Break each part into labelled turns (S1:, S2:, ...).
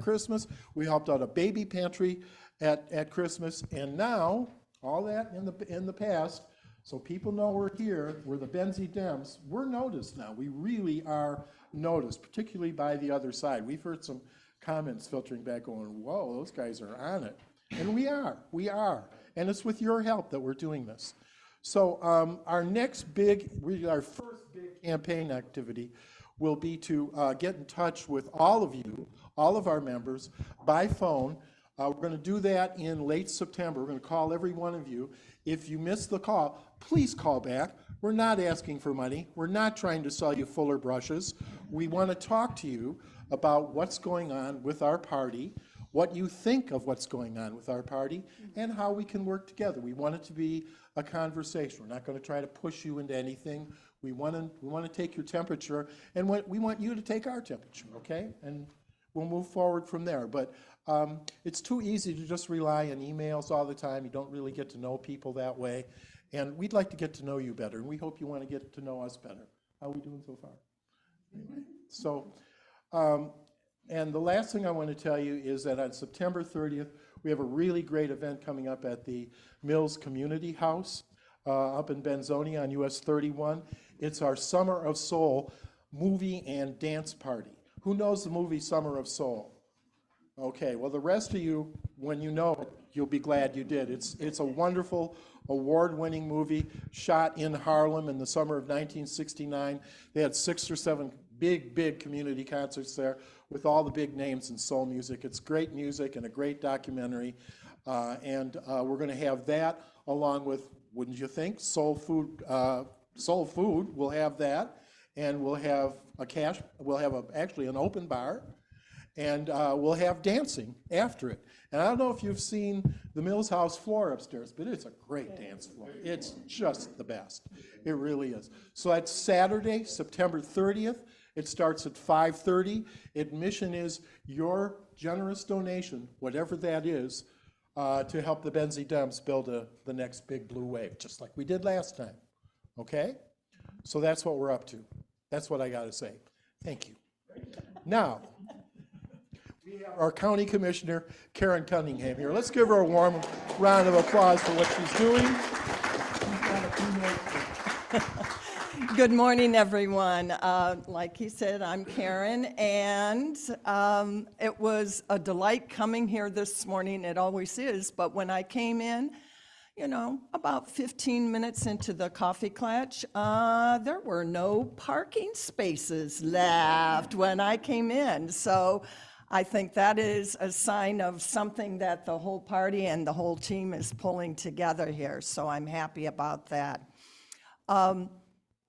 S1: Christmas. We helped out a baby pantry at Christmas, and now all that in the past, so people know we're here. We're the Benzie Dems. We're noticed now. We really are noticed, particularly by the other side. We've heard some comments filtering back going, whoa, those guys are on it. And we are. And it's with your help that we're doing this. So our first big campaign activity will be to get in touch with all of you, all of our members, by phone. We're going to do that in late September. We're going to call every one of you. If you miss the call, please call back. We're not asking for money. We're not trying to sell you Fuller brushes. We want to talk to you about what's going on with our party, what you think of what's going on with our party, and how we can work together. We want it to be a conversation. We're not going to try to push you into anything. We want to take your temperature, and we want you to take our temperature, okay? And we'll move forward from there. But it's too easy to just rely on emails all the time. You don't really get to know people that way. And we'd like to get to know you better, and we hope you want to get to know us better. How are we doing so far? Anyway, so, and the last thing I want to tell you is that on September 30th, we have a really great event coming up at the Mills Community House up in Benzonia on US 31. It's our Summer of Soul movie and dance party. Who knows the movie Summer of Soul? Okay, well, the rest of you, when you know it, you'll be glad you did. It's a wonderful, award-winning movie shot in Harlem in the summer of 1969. They had 6 or 7 big community concerts there with all the big names in soul music. It's great music and a great documentary. And we're going to have that along with, wouldn't you think, Soul Food. We'll have that. And we'll have actually an open bar. And we'll have dancing after it. And I don't know if you've seen the Mills House floor upstairs, but it's a great dance floor. It's just the best. It really is. So that's Saturday, September 30th. It starts at 5:30. Admission is your generous donation, whatever that is, to help the Benzie Dems build the next big blue wave, just like we did last time. Okay? So that's what we're up to. That's what I got to say. Thank you. Now, we have our County Commissioner, Karen Cunningham, here. Let's give her a warm round of applause for what she's doing.
S2: Good morning, everyone. Like he said, I'm Karen, and it was a delight coming here this morning. It always is, but when I came in, you know, about 15 minutes into the coffee clutch, there were no parking spaces left when I came in. So I think that is a sign of something that the whole party and the whole team is pulling together here. So I'm happy about that.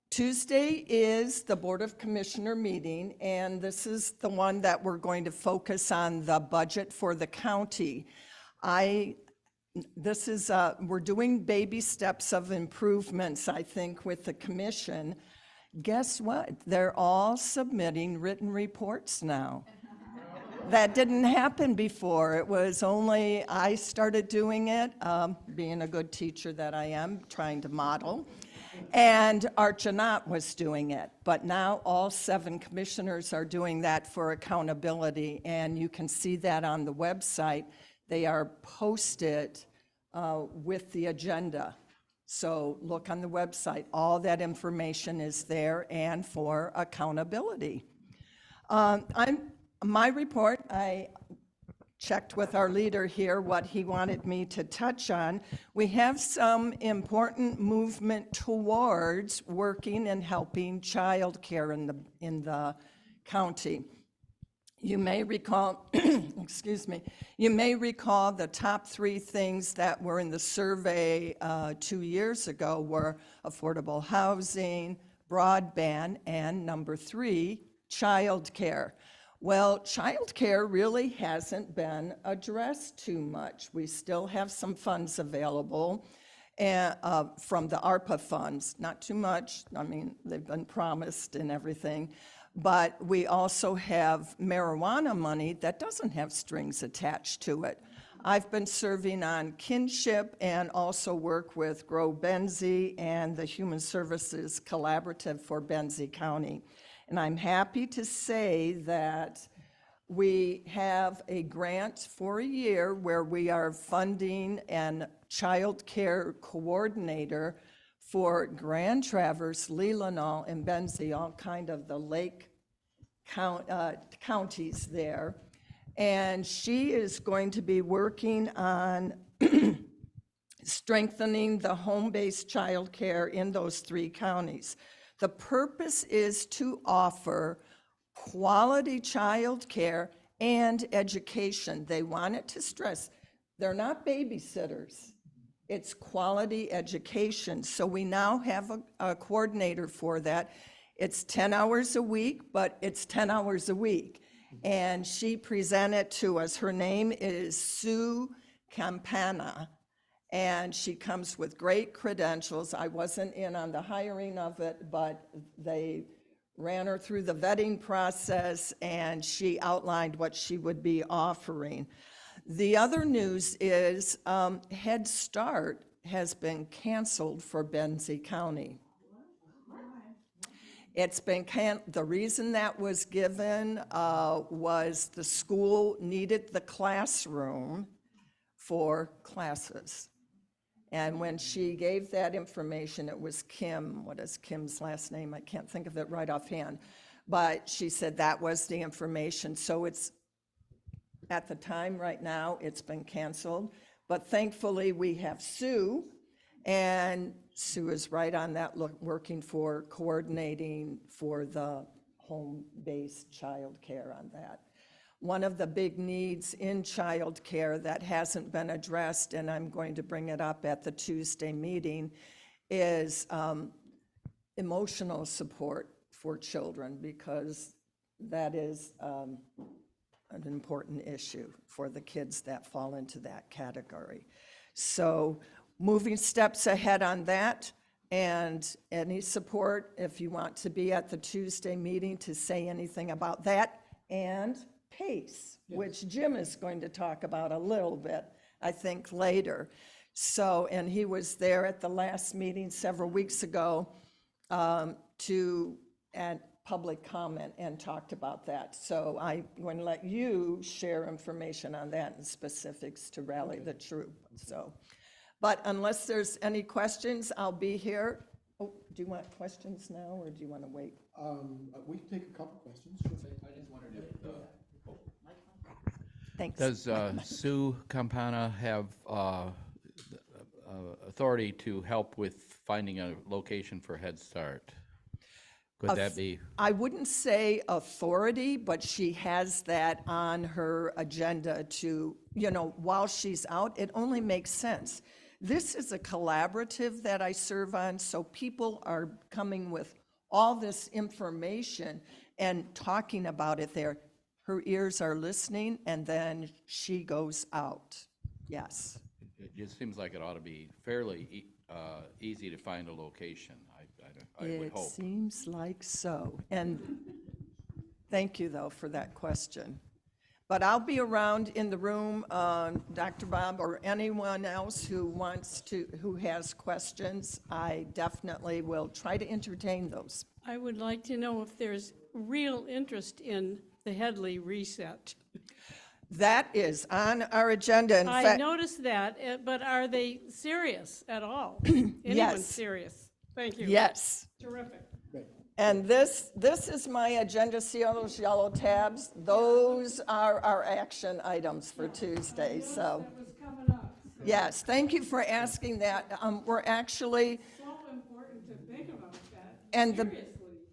S2: Tuesday is the Board of Commissioner meeting, and this is the one that we're going to focus on the budget for the county. We're doing baby steps of improvements, I think, with the commission. Guess what? They're all submitting written reports now. That didn't happen before. It was only I started doing it, being a good teacher that I am, trying to model, and Art Janot was doing it. But now all 7 commissioners are doing that for accountability, and you can see that on the website. They are posted with the agenda. So look on the website. All that information is there and for accountability. My report, I checked with our leader here what he wanted me to touch on. We have some important movement towards working and helping childcare in the county. You may recall, excuse me, you may recall the top 3 things that were in the survey 2 years ago were affordable housing, broadband, and number 3, childcare. Well, childcare really hasn't been addressed too much. We still have some funds available from the ARPA funds, not too much. I mean, they've been promised and everything. But we also have marijuana money that doesn't have strings attached to it. I've been serving on kinship and also work with Grow Benzie and the Human Services Collaborative for Benzie County. And I'm happy to say that We have a grant for a year where we are funding an child care coordinator for Grand Traverse, Leelanau, and Benzie, all kind of the lake counties there. And she is going to be working on strengthening the home-based child care in those 3 counties. The purpose is to offer quality child care and education. They wanted to stress, they're not babysitters. It's quality education. So we now have a coordinator for that. It's 10 hours a week, but it's 10 hours a week. And she presented to us. Her name is Sue Campana, and she comes with great credentials. I wasn't in on the hiring of it, but they ran her through the vetting process, and she outlined what she would be offering. The other news is Head Start has been canceled for Benzie County. It's been the reason that was given was the school needed the classroom for classes. And when she gave that information, it was Kim. What is Kim's last name? I can't think of it right offhand. But she said that was the information. So it's, at the time right now, it's been canceled. But thankfully, we have Sue, and Sue is right on that, working for coordinating for the home-based child care on that. One of the big needs in child care that hasn't been addressed, and I'm going to bring it up at the Tuesday meeting, is emotional support for children, because that is an important issue for the kids that fall into that category. So moving steps ahead on that, and any support if you want to be at the Tuesday meeting to say anything about that, and PACE, which Jim is going to talk about a little bit, I think, later. So, and he was there at the last meeting several weeks ago to add public comment and talked about that. So I'm going to let you share information on that and specifics to rally the troop. So, but unless there's any questions, I'll be here. Oh, do you want questions now, or do you want to wait?
S1: We can take a couple questions.
S3: I just wondered if
S2: Thanks.
S3: does Sue Campana have authority to help with finding a location for Head Start? Could that be?
S2: I wouldn't say authority, but she has that on her agenda to, while she's out, it only makes sense. This is a collaborative that I serve on, so people are coming with all this information and talking about it there. Her ears are listening, and then she goes out. Yes.
S3: It just seems like it ought to be fairly easy to find a location, I would hope.
S2: It seems like so. And thank you, though, for that question. But I'll be around in the room, Dr. Bob, or anyone else who has questions. I definitely will try to entertain those.
S4: I would like to know if there's real interest in the Headley reset.
S2: That is on our agenda. In
S4: I
S2: fact,
S4: noticed that, but are they serious at all?
S2: Yes.
S4: Anyone's serious? Thank you.
S2: yes.
S4: Terrific.
S2: And this is my agenda. See all those yellow tabs? Those are our action items for Tuesday. So,
S4: That was coming up.
S2: yes, thank you for asking that. We're actually,
S4: So important to think about that
S2: and
S4: seriously.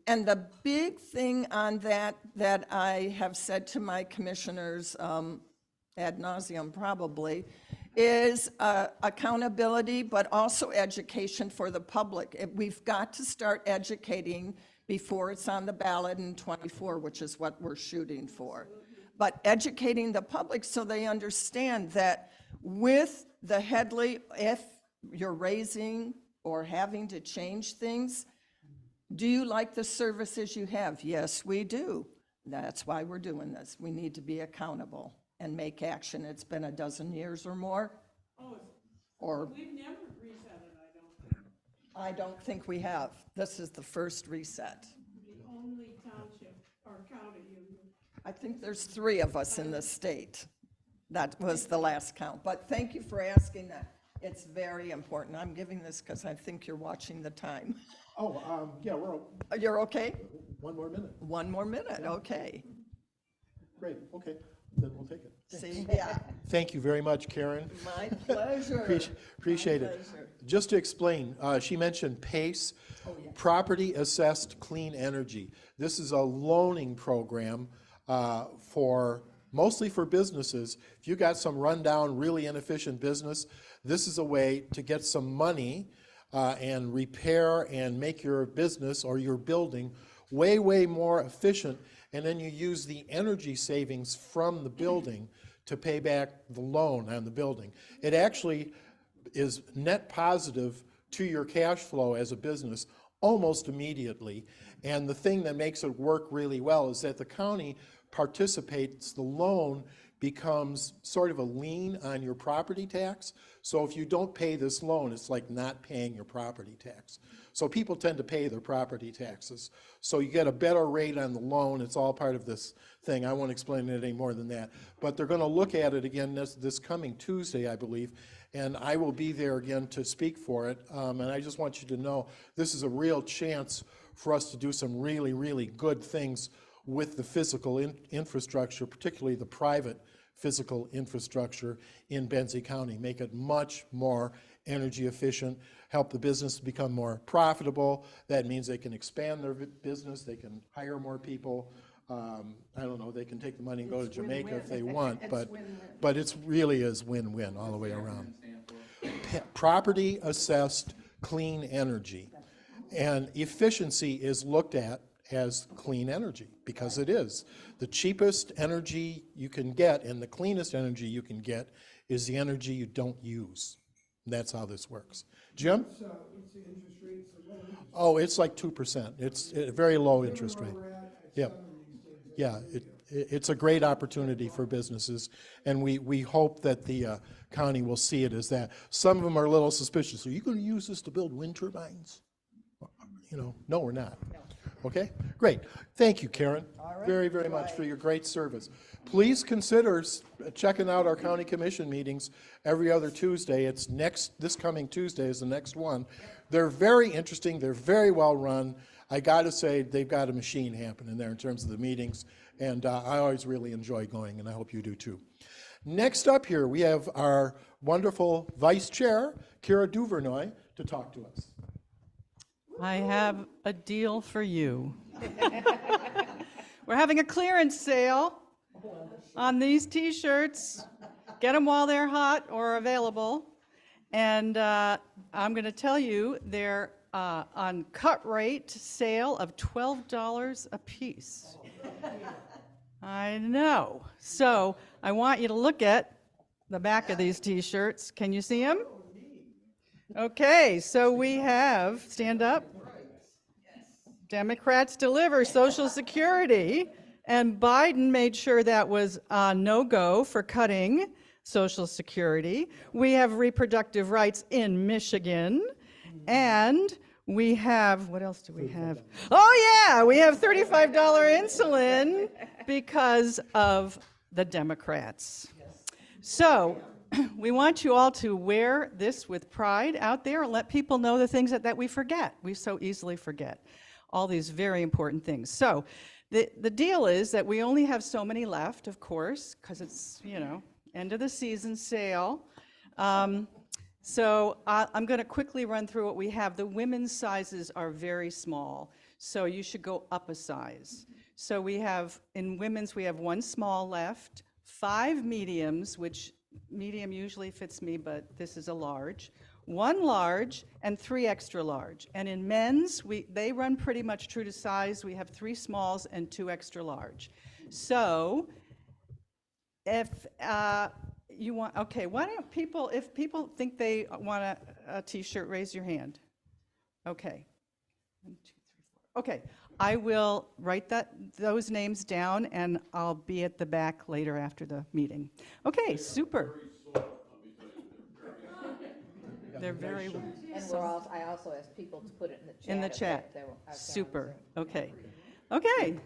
S2: the big thing on that I have said to my commissioners ad nauseum probably is accountability, but also education for the public. We've got to start educating before it's on the ballot in '24, which is what we're shooting for. But educating the public so they understand that with the Headley, if you're raising or having to change things, do you like the services you have? Yes, we do. That's why we're doing this. We need to be accountable and make action. It's been a dozen years or more. Or
S4: We've never reset it, I don't think.
S2: I don't think we have. This is the first reset.
S4: The only township or county in
S2: I think there's 3 of us in the state. That was the last count, but thank you for asking that. It's very important. I'm giving this because I think you're watching the time.
S1: Oh, yeah,
S2: You're okay?
S1: 1 more minute.
S2: 1 more minute, okay.
S1: Great, okay, then we'll take it.
S2: See, yeah,
S1: Thank you very much, Karen.
S2: my pleasure.
S1: Appreciate
S2: My
S1: it.
S2: pleasure.
S1: Just to explain, she mentioned PACE, Property Assessed Clean Energy. This is a loaning program mostly for businesses. If you got some rundown, really inefficient business, this is a way to get some money and repair and make your business or your building way, way more efficient. And then you use the energy savings from the building to pay back the loan on the building. It actually is net positive to your cash flow as a business almost immediately. And the thing that makes it work really well is that the county participates, the loan becomes sort of a lien on your property tax. So if you don't pay this loan, it's like not paying your property tax. So people tend to pay their property taxes. So you get a better rate on the loan. It's all part of this thing. I won't explain it any more than that. But they're going to look at it again this coming Tuesday, I believe. And I will be there again to speak for it. And I just want you to know this is a real chance for us to do some really, really good things with the physical infrastructure, particularly the private physical infrastructure in Benzie County, make it much more energy efficient, help the business become more profitable. That means they can expand their business, they can hire more people. I don't know, they can take the money and go to Jamaica if they want, but it's really is win-win all the way around. Property assessed clean energy. And efficiency is looked at as clean energy, because it is. The cheapest energy you can get and the cleanest energy you can get is the energy you don't use. That's how this works. Jim?
S5: What's the interest rate?
S1: Oh, it's like 2%. It's a very low interest rate. Yeah. Yeah, it's a great opportunity for businesses, and we hope that the county will see it as that. Some of them are a little suspicious. Are you going to use this to build wind turbines? You know, no, we're not. Okay, great. Thank you, Karen, very, very much for your great service. Please consider checking out our county commission meetings every other Tuesday. It's this coming Tuesday is the next one. They're very interesting. They're very well run. I got to say, they've got a machine happening there in terms of the meetings, and I always really enjoy going, and I hope you do too. Next up here, we have our wonderful Vice Chair, Kira Duvernoy, to talk to us.
S6: I have a deal for you. We're having a clearance sale on these T-shirts. Get them while they're hot or available. And I'm going to tell you they're on cut rate sale of $12 a piece. I know. So I want you to look at the back of these T-shirts. Can you see them? Okay, so we have, stand up. Democrats deliver Social Security, and Biden made sure that was a no-go for cutting Social Security. We have reproductive rights in Michigan, and we have, what else do we have? Oh yeah, we have $35 insulin because of the Democrats. So we want you all to wear this with pride out there and let people know the things that we forget. We so easily forget all these very important things. So the deal is that we only have so many left, of course, because it's, you know, end of the season sale. So I'm going to quickly run through what we have. The women's sizes are very small, so you should go up a size. So we have, in women's, we have 1 small left, 5 mediums, which medium usually fits me, but this is a large, 1 large, and 3 extra large. And in men's, they run pretty much true to size. We have 3 smalls and 2 extra large. So if you want, okay, why don't people, if people think they want a T-shirt, raise your hand. Okay. 1, 2, 3, 4. Okay, I will write those names down, and I'll be at the back later after the meeting. Okay, super. They're very
S7: And I also asked people to put it in the chat.
S6: in the
S7: if
S6: chat.
S7: they were- I've got
S6: Super.
S7: them.
S6: Okay. Okay.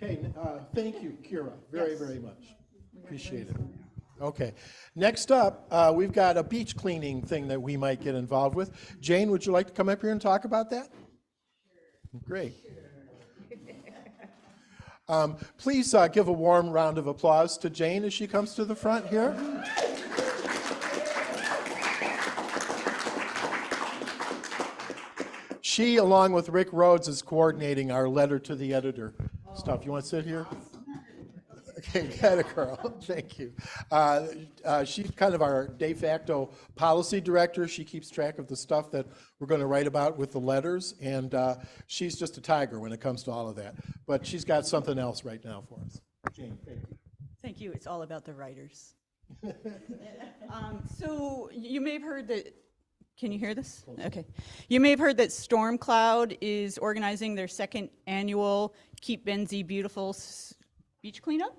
S1: Okay, thank you, Kira, very, very much. Appreciate it. Okay, next up, we've got a beach cleaning thing that we might get involved with. Jane, would you like to come up here and talk about that? Great. Please give a warm round of applause to Jane as she comes to the front here. She, along with Rick Rhodes, is coordinating our letter to the editor stuff. You want to sit here? Okay, get it, Carl. Thank you. She's kind of our de facto policy director. She keeps track of the stuff that we're going to write about with the letters, and she's just a tiger when it comes to all of that. But she's got something else right now for us. Jane, thank you.
S5: Thank you. It's all about the writers. So you may have heard that, can you hear this? Okay. You may have heard that Storm Cloud is organizing their second annual Keep Benzie Beautiful beach cleanup.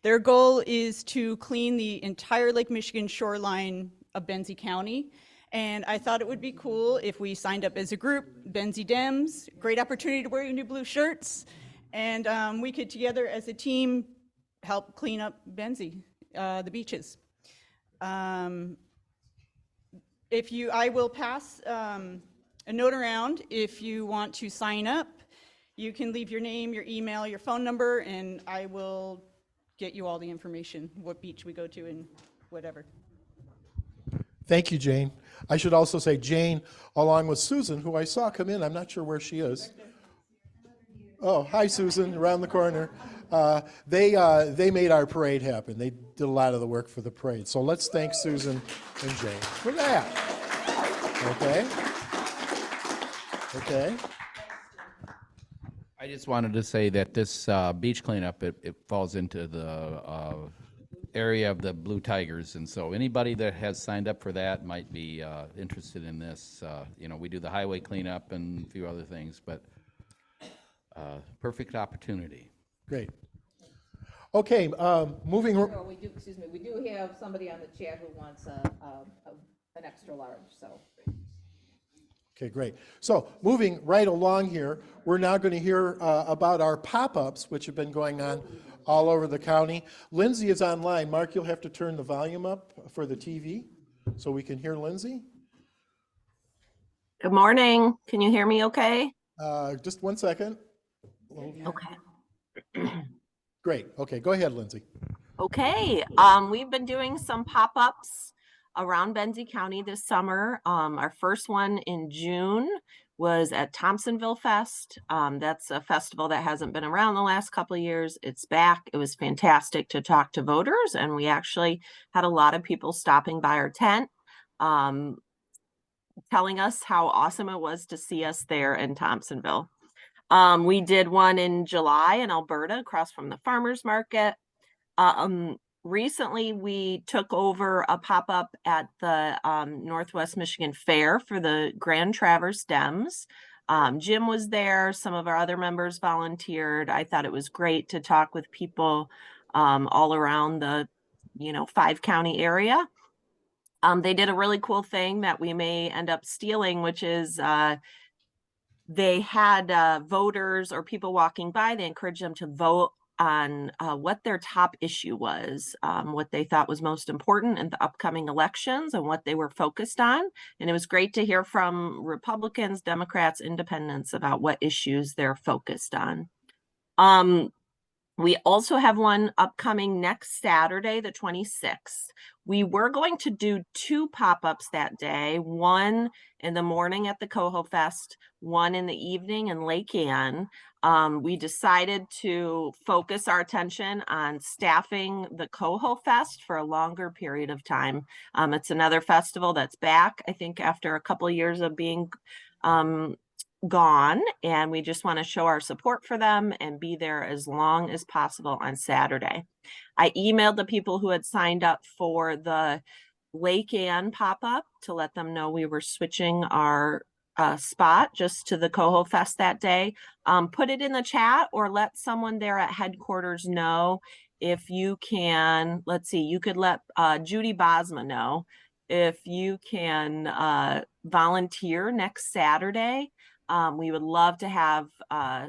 S5: Their goal is to clean the entire Lake Michigan shoreline of Benzie County. And I thought it would be cool if we signed up as a group, Benzie Dems, great opportunity to wear your new blue shirts. And we could together as a team help clean up Benzie, the beaches. I will pass a note around if you want to sign up. You can leave your name, your email, your phone number, and I will get you all the information, what beach we go to and whatever.
S1: Thank you, Jane. I should also say Jane, along with Susan, who I saw come in. I'm not sure where she is. Oh, hi, Susan, around the corner. They made our parade happen. They did a lot of the work for the parade. So let's thank Susan and Jane for that. Okay.
S3: I just wanted to say that this beach cleanup, it falls into the area of the Blue Tigers, and so anybody that has signed up for that might be interested in this. We do the highway cleanup and a few other things, but perfect opportunity.
S1: Great. Okay, moving.
S7: So we do, excuse me, we do have somebody on the chat who wants an extra large, so.
S1: Okay, great. So moving right along here, we're now going to hear about our pop-ups, which have been going on all over the county. Lindsay is online. Mark, you'll have to turn the volume up for the TV so we can hear Lindsay.
S8: Good morning. Can you hear me okay?
S1: Just 1 second.
S8: Okay.
S1: Great. Okay, go ahead, Lindsay.
S8: Okay. We've been doing some pop-ups around Benzie County this summer. Our first one in June was at Thompsonville Fest. That's a festival that hasn't been around the last couple of years. It's back. It was fantastic to talk to voters, and we actually had a lot of people stopping by our tent, telling us how awesome it was to see us there in Thompsonville. We did one in July in Alberta across from the farmers market. Recently, we took over a pop-up at the Northwest Michigan Fair for the Grand Traverse Dems. Jim was there. Some of our other members volunteered. I thought it was great to talk with people all around the, 5-county area. They did a really cool thing that we may end up stealing, which is they had voters or people walking by. They encouraged them to vote on what their top issue was, what they thought was most important in the upcoming elections and what they were focused on. And it was great to hear from Republicans, Democrats, Independents about what issues they're focused on. We also have one upcoming next Saturday, the 26th. We were going to do 2 pop-ups that day, one in the morning at the Coho Fest, one in the evening in Lake Ann. We decided to focus our attention on staffing the Coho Fest for a longer period of time. It's another festival that's back, I think, after a couple of years of being gone, and we just want to show our support for them and be there as long as possible on Saturday. I emailed the people who had signed up for the Lake Ann pop-up to let them know we were switching our spot just to the Coho Fest that day. Put it in the chat or let someone there at headquarters know if you can. Let's see, you could let Judy Bosma know if you can volunteer next Saturday. We would love to have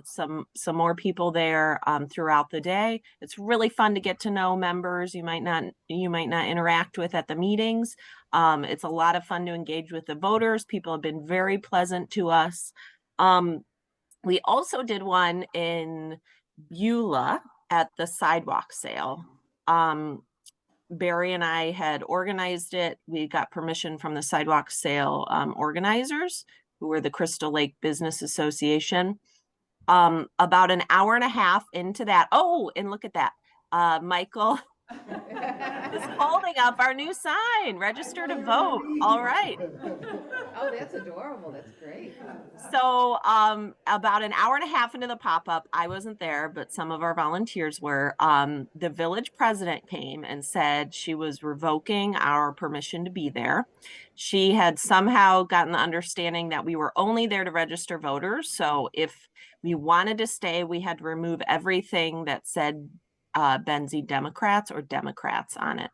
S8: some more people there throughout the day. It's really fun to get to know members you might not interact with at the meetings. It's a lot of fun to engage with the voters. People have been very pleasant to us. We also did one in Beulah at the sidewalk sale. Barry and I had organized it. We got permission from the sidewalk sale organizers, who were the Crystal Lake Business Association. About an hour and a half into that, oh, and look at that. Michael is holding up our new sign, register to vote. All right.
S7: Oh, that's adorable. That's great.
S8: So about an hour and a half into the pop-up, I wasn't there, but some of our volunteers were. The village president came and said she was revoking our permission to be there. She had somehow gotten the understanding that we were only there to register voters. So if we wanted to stay, we had to remove everything that said Benzie Democrats or Democrats on it.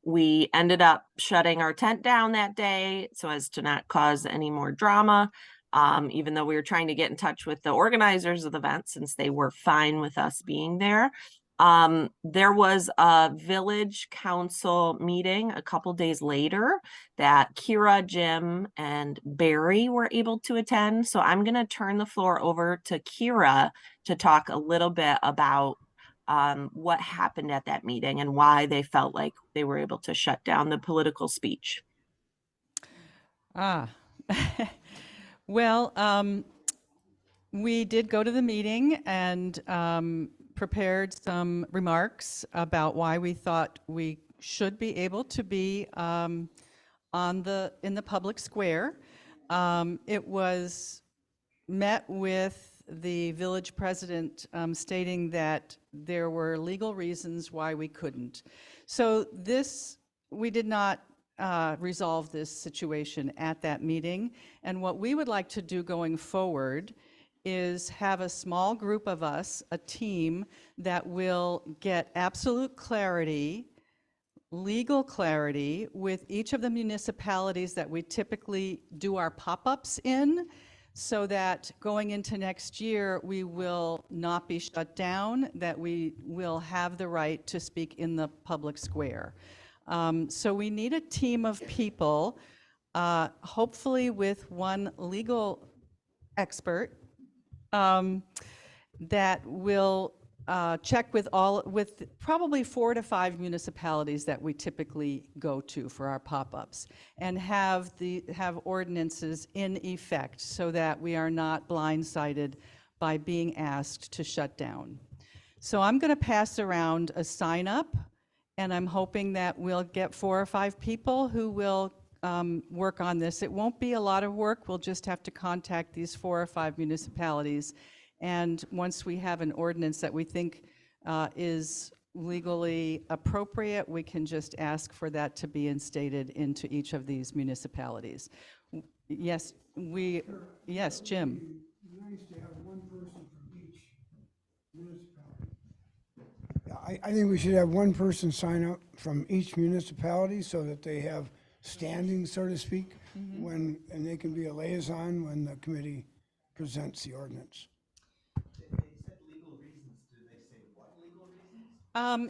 S8: We ended up shutting our tent down that day so as to not cause any more drama, even though we were trying to get in touch with the organizers of the event since they were fine with us being there. There was a village council meeting a couple days later that Kira, Jim, and Barry were able to attend. So I'm going to turn the floor over to Kira to talk a little bit about what happened at that meeting and why they felt like they were able to shut down the political speech.
S6: Well, we did go to the meeting and prepared some remarks about why we thought we should be able to be in the public square. It was met with the village president stating that there were legal reasons why we couldn't. So we did not resolve this situation at that meeting. And what we would like to do going forward is have a small group of us, a team that will get absolute clarity, legal clarity with each of the municipalities that we typically do our pop-ups in, so that going into next year, we will not be shut down, that we will have the right to speak in the public square. So we need a team of people, hopefully with one legal expert, that will check with probably 4 to 5 municipalities that we typically go to for our pop-ups, and have ordinances in effect so that we are not blindsided by being asked to shut down. So I'm going to pass around a sign up, and I'm hoping that we'll get 4 or 5 people who will work on this. It won't be a lot of work. We'll just have to contact these 4 or 5 municipalities. And once we have an ordinance that we think is legally appropriate, we can just ask for that to be instated into each of these municipalities. Yes, yes, Jim.
S9: It'd be nice to have one person from each municipality. I think we should have one person sign up from each municipality so that they have standing, so to speak, and they can be a liaison when the committee presents the ordinance.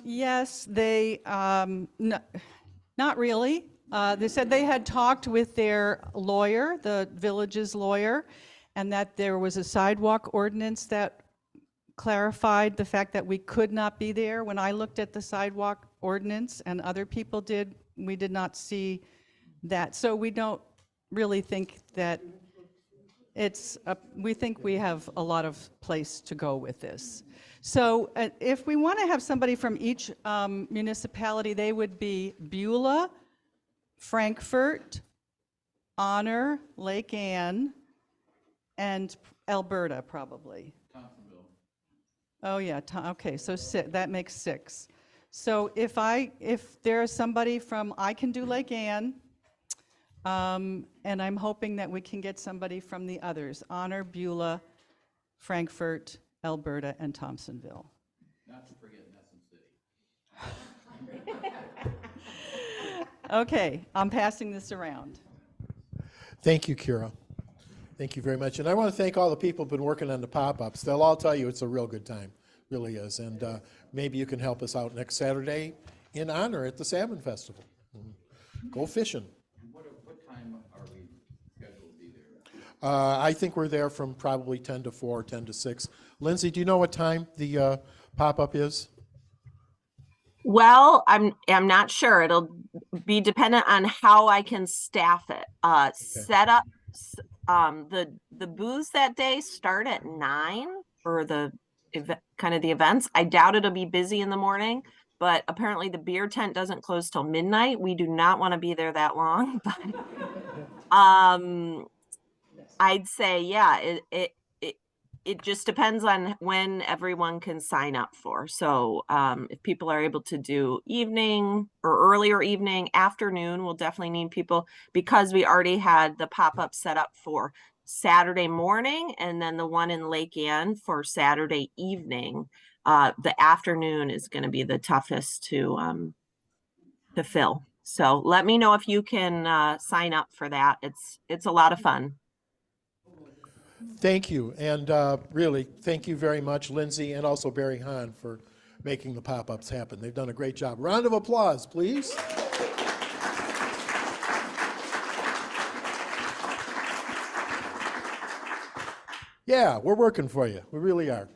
S6: Yes, they, not really. They said they had talked with their lawyer, the village's lawyer, and that there was a sidewalk ordinance that clarified the fact that we could not be there. When I looked at the sidewalk ordinance and other people did, we did not see that. So we don't really think that we think we have a lot of place to go with this. So if we want to have somebody from each municipality, they would be Beulah, Frankfurt, Honor, Lake Ann, and Alberta, probably. Thompsonville. Oh, yeah, okay, so that makes 6. So if there's somebody I can do Lake Ann, and I'm hoping that we can get somebody from the others, Honor, Beulah, Frankfurt, Alberta, and Thompsonville.
S3: Not to forget Nesson City.
S6: Okay, I'm passing this around.
S1: Thank you, Kira. Thank you very much. And I want to thank all the people who've been working on the pop-ups. They'll all tell you it's a real good time, really is. And maybe you can help us out next Saturday in honor at the Salmon Festival. Go fishing.
S3: What time are we scheduled to be there?
S1: I think we're there from probably 10 to 4, 10 to 6. Lindsay, do you know what time the pop-up is?
S8: Well, I'm not sure. It'll be dependent on how I can staff it. Set up, the booths that day start at 9 for the kind of the events. I doubt it'll be busy in the morning, but apparently the beer tent doesn't close till midnight. We do not want to be there that long, but I'd say, yeah, it just depends on when everyone can sign up for. So if people are able to do evening or earlier evening, afternoon, we'll definitely need people, because we already had the pop-up set up for Saturday morning and then the one in Lake Ann for Saturday evening. The afternoon is going to be the toughest to fill. So let me know if you can sign up for that. It's a lot of fun.
S1: Thank you, and really, thank you very much, Lindsay, and also Barry Hahn for making the pop-ups happen. They've done a great job. Round of applause, please. Yeah, we're working for you. We really are.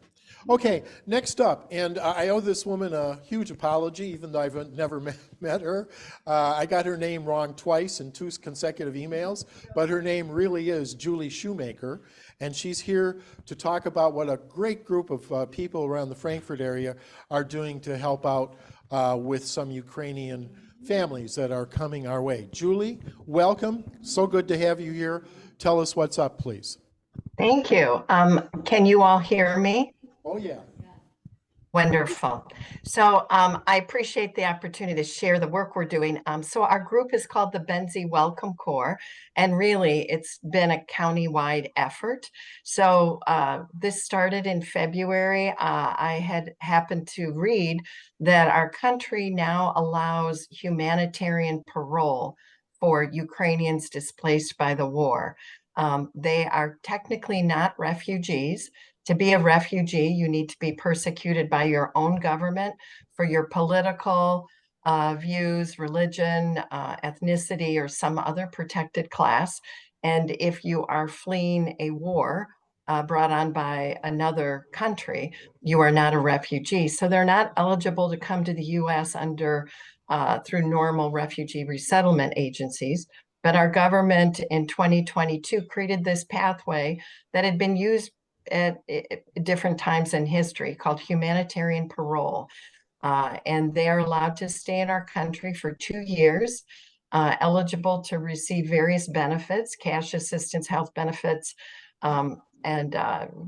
S1: Okay, next up, and I owe this woman a huge apology, even though I've never met her. I got her name wrong twice in 2 consecutive emails, but her name really is Julie Shoemaker, and she's here to talk about what a great group of people around the Frankfurt area are doing to help out with some Ukrainian families that are coming our way. Julie, welcome. So good to have you here. Tell us what's up, please.
S10: Thank you. Can you all hear me?
S1: Oh, yeah.
S10: Wonderful. So I appreciate the opportunity to share the work we're doing. So our group is called the Benzie Welcome Corps, and really it's been a county-wide effort. So this started in February. I had happened to read that our country now allows humanitarian parole for Ukrainians displaced by the war. They are technically not refugees. To be a refugee, you need to be persecuted by your own government for your political views, religion, ethnicity, or some other protected class. And if you are fleeing a war brought on by another country, you are not a refugee. So they're not eligible to come to the U.S. through normal refugee resettlement agencies. But our government in 2022 created this pathway that had been used at different times in history, called humanitarian parole. And they are allowed to stay in our country for 2 years, eligible to receive various benefits, cash assistance, health benefits, and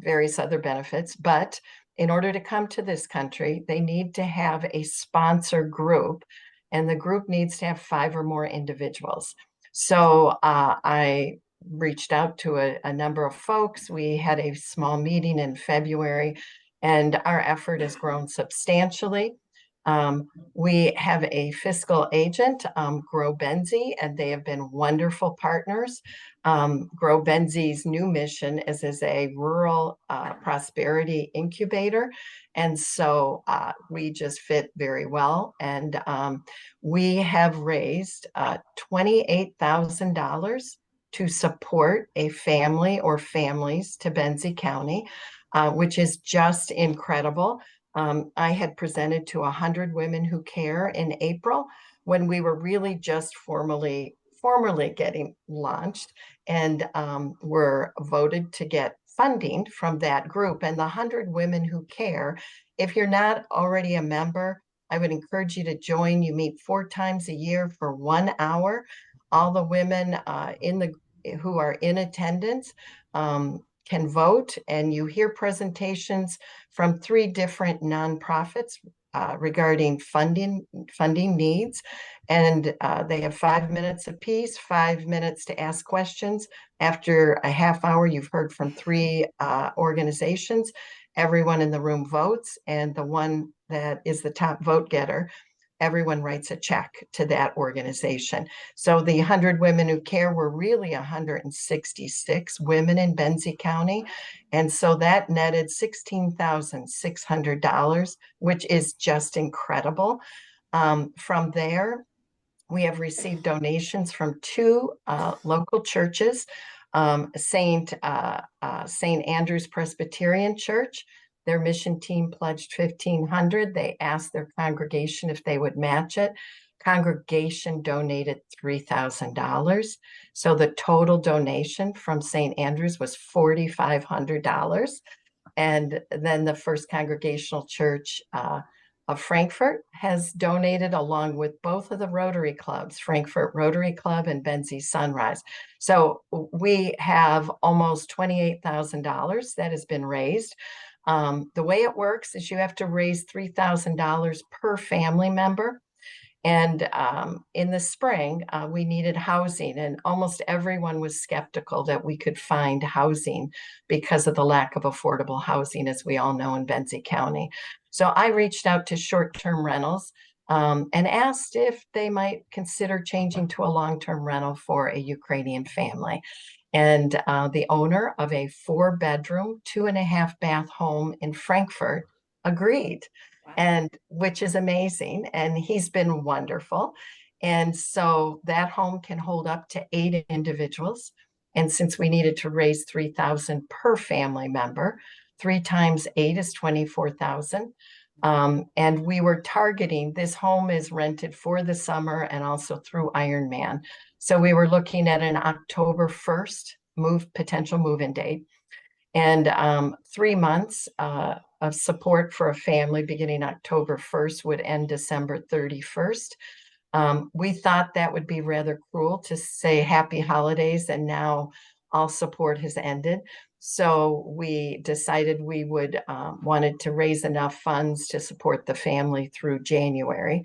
S10: various other benefits. But in order to come to this country, they need to have a sponsor group, and the group needs to have 5 or more individuals. So I reached out to a number of folks. We had a small meeting in February, and our effort has grown substantially. We have a fiscal agent, Grow Benzie, and they have been wonderful partners. Grow Benzie's new mission is a rural prosperity incubator. And so we just fit very well. And we have raised $28,000 to support a family or families to Benzie County, which is just incredible. I had presented to 100 Women Who Care in April when we were really just formally getting launched, and were voted to get funding from that group. And the 100 Women Who Care, if you're not already a member, I would encourage you to join. You meet 4 times a year for 1 hour. All the women who are in attendance can vote, and you hear presentations from 3 different nonprofits regarding funding needs. And they have 5 minutes apiece, 5 minutes to ask questions. After a half hour, you've heard from 3 organizations. Everyone in the room votes, and the one that is the top vote getter everyone writes a check to that organization. So the 100 Women Who Care were really 166 women in Benzie County. And so that netted $16,600, which is just incredible. From there, we have received donations from two local churches, St. Andrew's Presbyterian Church. Their mission team pledged $1,500. They asked their congregation if they would match it. Congregation donated $3,000. So the total donation from St. Andrew's was $4,500. And then the First Congregational Church of Frankfort has donated, along with both of the Rotary clubs, Frankfort Rotary Club and Benzie Sunrise. So we have almost $28,000 that has been raised. The way it works is you have to raise $3,000 per family member. And in the spring, we needed housing, and almost everyone was skeptical that we could find housing because of the lack of affordable housing, as we all know, in Benzie County. So I reached out to short-term rentals and asked if they might consider changing to a long-term rental for a Ukrainian family. And the owner of a 4-bedroom, 2.5-bath home in Frankfort agreed. And which is amazing. And he's been wonderful. And so that home can hold up to 8 individuals. And since we needed to raise $3,000 per family member, 3 times 8 is 24,000. And we were targeting, this home is rented for the summer and also through Ironman. So we were looking at an October 1st potential move-in date. And 3 months of support for a family beginning October 1st would end December 31st. We thought that would be rather cruel to say happy holidays and now all support has ended. So we decided we would wanted to raise enough funds to support the family through January,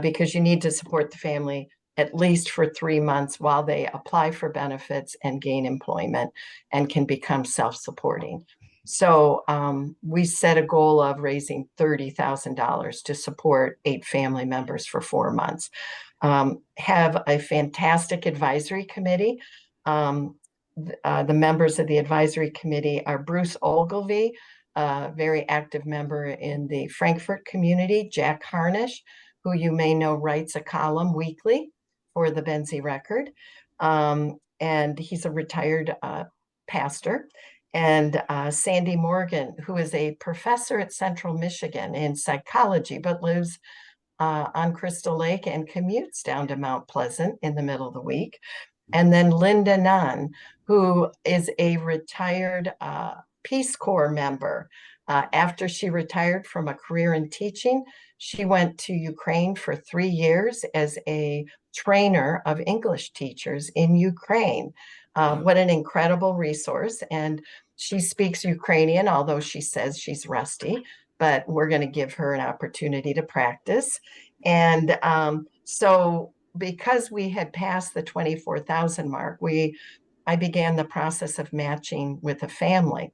S10: because you need to support the family at least for 3 months while they apply for benefits and gain employment and can become self-supporting. So we set a goal of raising $30,000 to support 8 family members for 4 months. Have a fantastic advisory committee. The members of the advisory committee are Bruce Ogilvie, a very active member in the Frankfort community, Jack Harnish, who you may know writes a column weekly for the Benzie Record. And he's a retired pastor. And Sandy Morgan, who is a professor at Central Michigan in psychology, but lives on Crystal Lake and commutes down to Mount Pleasant in the middle of the week. And then Linda Nunn, who is a retired Peace Corps member. After she retired from a career in teaching, she went to Ukraine for 3 years as a trainer of English teachers in Ukraine. What an incredible resource. And she speaks Ukrainian, although she says she's rusty, but we're going to give her an opportunity to practice. And so because we had passed the 24,000 mark, I began the process of matching with a family,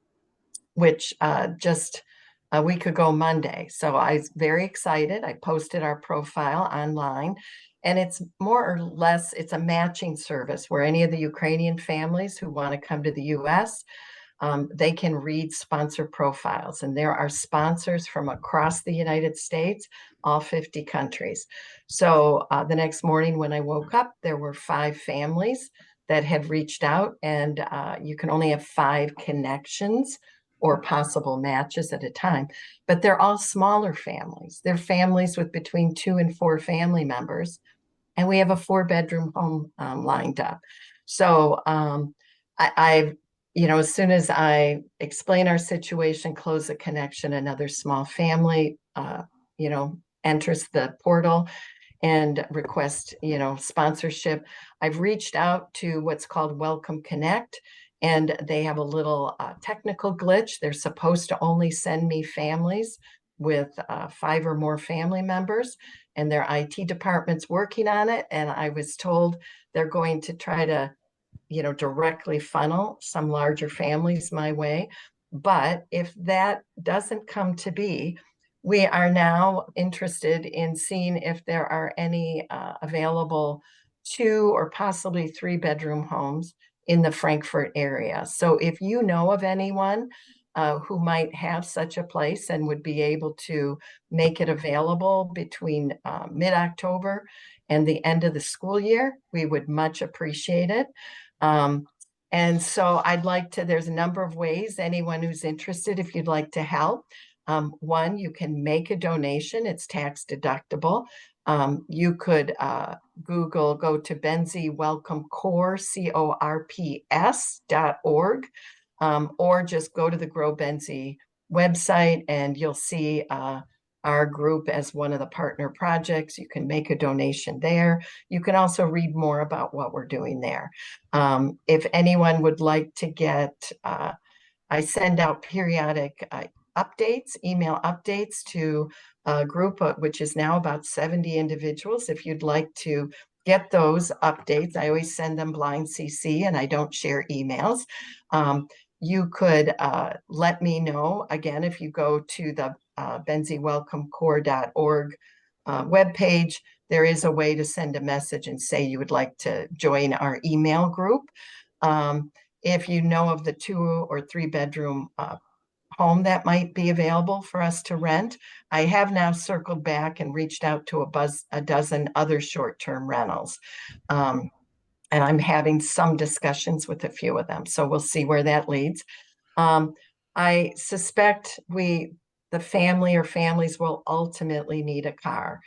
S10: which just a week ago Monday. So I was very excited. I posted our profile online, and it's more or less, it's a matching service where any of the Ukrainian families who want to come to the US, they can read sponsor profiles. And there are sponsors from across the United States, all 50 countries. So the next morning when I woke up, there were 5 families that had reached out, and you can only have 5 connections or possible matches at a time, but they're all smaller families. They're families with between 2 and 4 family members, and we have a 4-bedroom home lined up. So I've, as soon as I explain our situation, close a connection, another small family, enters the portal and request, sponsorship. I've reached out to what's called Welcome Connect, and they have a little technical glitch. They're supposed to only send me families with 5 or more family members, and their IT department's working on it. And I was told they're going to try to, directly funnel some larger families my way. But if that doesn't come to be, we are now interested in seeing if there are any available 2 or possibly 3-bedroom homes in the Frankfurt area. So if you know of anyone who might have such a place and would be able to make it available between mid-October and the end of the school year, we would much appreciate it. And so I'd like to, there's a number of ways, anyone who's interested, if you'd like to help. One, you can make a donation, it's tax deductible. You could go to Benzie Welcome Corps, CORPS.org, or just go to the Grow Benzie website and you'll see our group as one of the partner projects. You can make a donation there. You can also read more about what we're doing there. If anyone would like to get, I send out periodic updates, email updates to a group which is now about 70 individuals. If you'd like to get those updates, I always send them blind CC and I don't share emails. You could let me know, again, if you go to the BenzieWelcomeCorps.org webpage, there is a way to send a message and say you would like to join our email group. If you know of the 2 or 3-bedroom home that might be available for us to rent, I have now circled back and reached out to a dozen other short-term rentals. And I'm having some discussions with a few of them. So we'll see where that leads. I suspect the family or families will ultimately need a car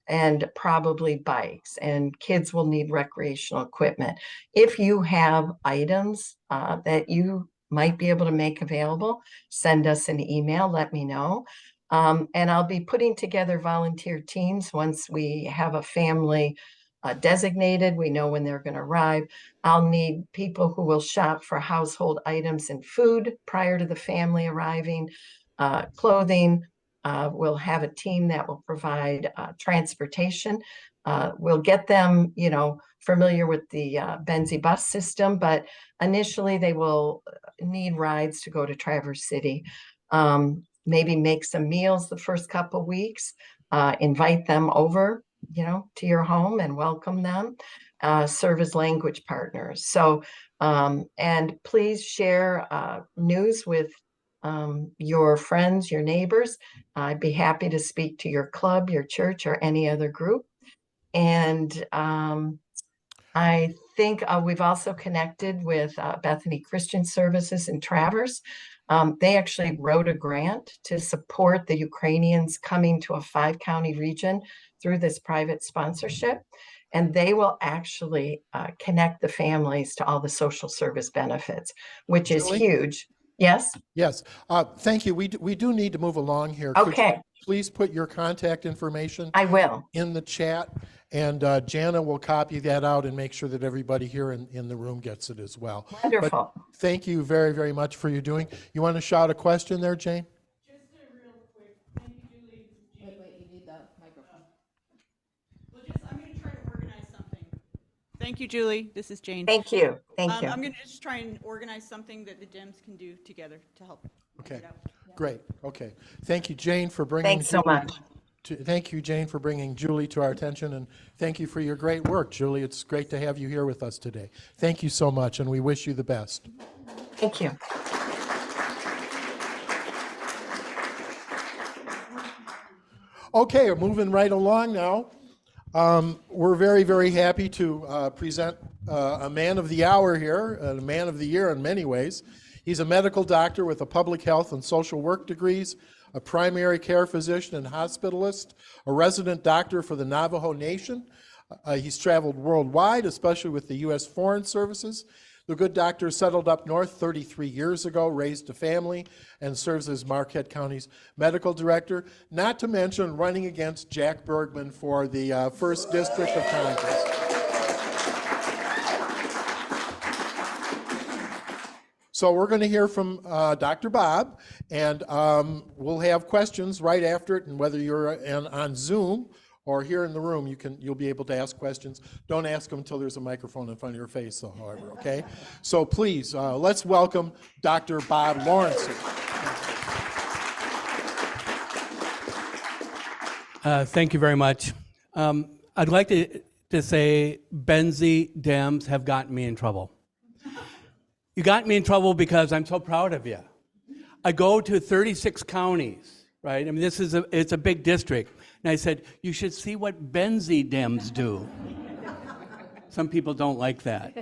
S10: and probably bikes, and kids will need recreational equipment. If you have items that you might be able to make available, send us an email, let me know. And I'll be putting together volunteer teams once we have a family designated, we know when they're going to arrive. I'll need people who will shop for household items and food prior to the family arriving, clothing. We'll have a team that will provide transportation. We'll get them, familiar with the Benzie bus system, but initially they will need rides to go to Traverse City. Maybe make some meals the first couple weeks, invite them over, to your home and welcome them, serve as language partners. So, and please share news with your friends, your neighbors. I'd be happy to speak to your club, your church, or any other group. And I think we've also connected with Bethany Christian Services in Traverse. They actually wrote a grant to support the Ukrainians coming to a 5-county region through this private sponsorship. And they will actually connect the families to all the social service benefits, which is huge. Yes?
S1: Yes. Thank you. We do need to move along here. Could
S10: Okay.
S1: you please put your contact information
S10: I will.
S1: in the chat, and Jana will copy that out and make sure that everybody here in the room gets it as well.
S10: Wonderful.
S1: But thank you very, very much for your doing. You want to shout a question there, Jane?
S4: Just a real quick, thank you, Julie.
S7: Wait, you need the microphone.
S5: Well, I'm going to try to organize something. Thank you, Julie. This is Jane.
S10: Thank you. Thank you.
S5: I'm going to just try and organize something that the Dems can do together to help.
S1: Okay, great. Okay. Thank you, Jane, for bringing
S10: Thanks so much.
S1: Thank you, Jane, for bringing Julie to our attention, and thank you for your great work, Julie. It's great to have you here with us today. Thank you so much, and we wish you the best.
S10: Thank you.
S1: Okay, we're moving right along now. We're very, very happy to present a man of the hour here, a man of the year in many ways. He's a medical doctor with a public health and social work degrees, a primary care physician and hospitalist, a resident doctor for the Navajo Nation. He's traveled worldwide, especially with the U.S. Foreign Services. The good doctor settled up north 33 years ago, raised a family, and serves as Marquette County's medical director, not to mention running against Jack Bergman for the 1st District of Congress. So we're going to hear from Dr. Bob, and we'll have questions right after it, and whether you're on Zoom or here in the room, you'll be able to ask questions. Don't ask them until there's a microphone in front of your face, though, however, okay? So please, let's welcome Dr. Bob Lorinser.
S11: Thank you very much. I'd like to say Benzie Dems have gotten me in trouble. You got me in trouble because I'm so proud of you. I go to 36 counties, right? I mean, it's a big district. And I said, you should see what Benzie Dems do. Some people don't like that.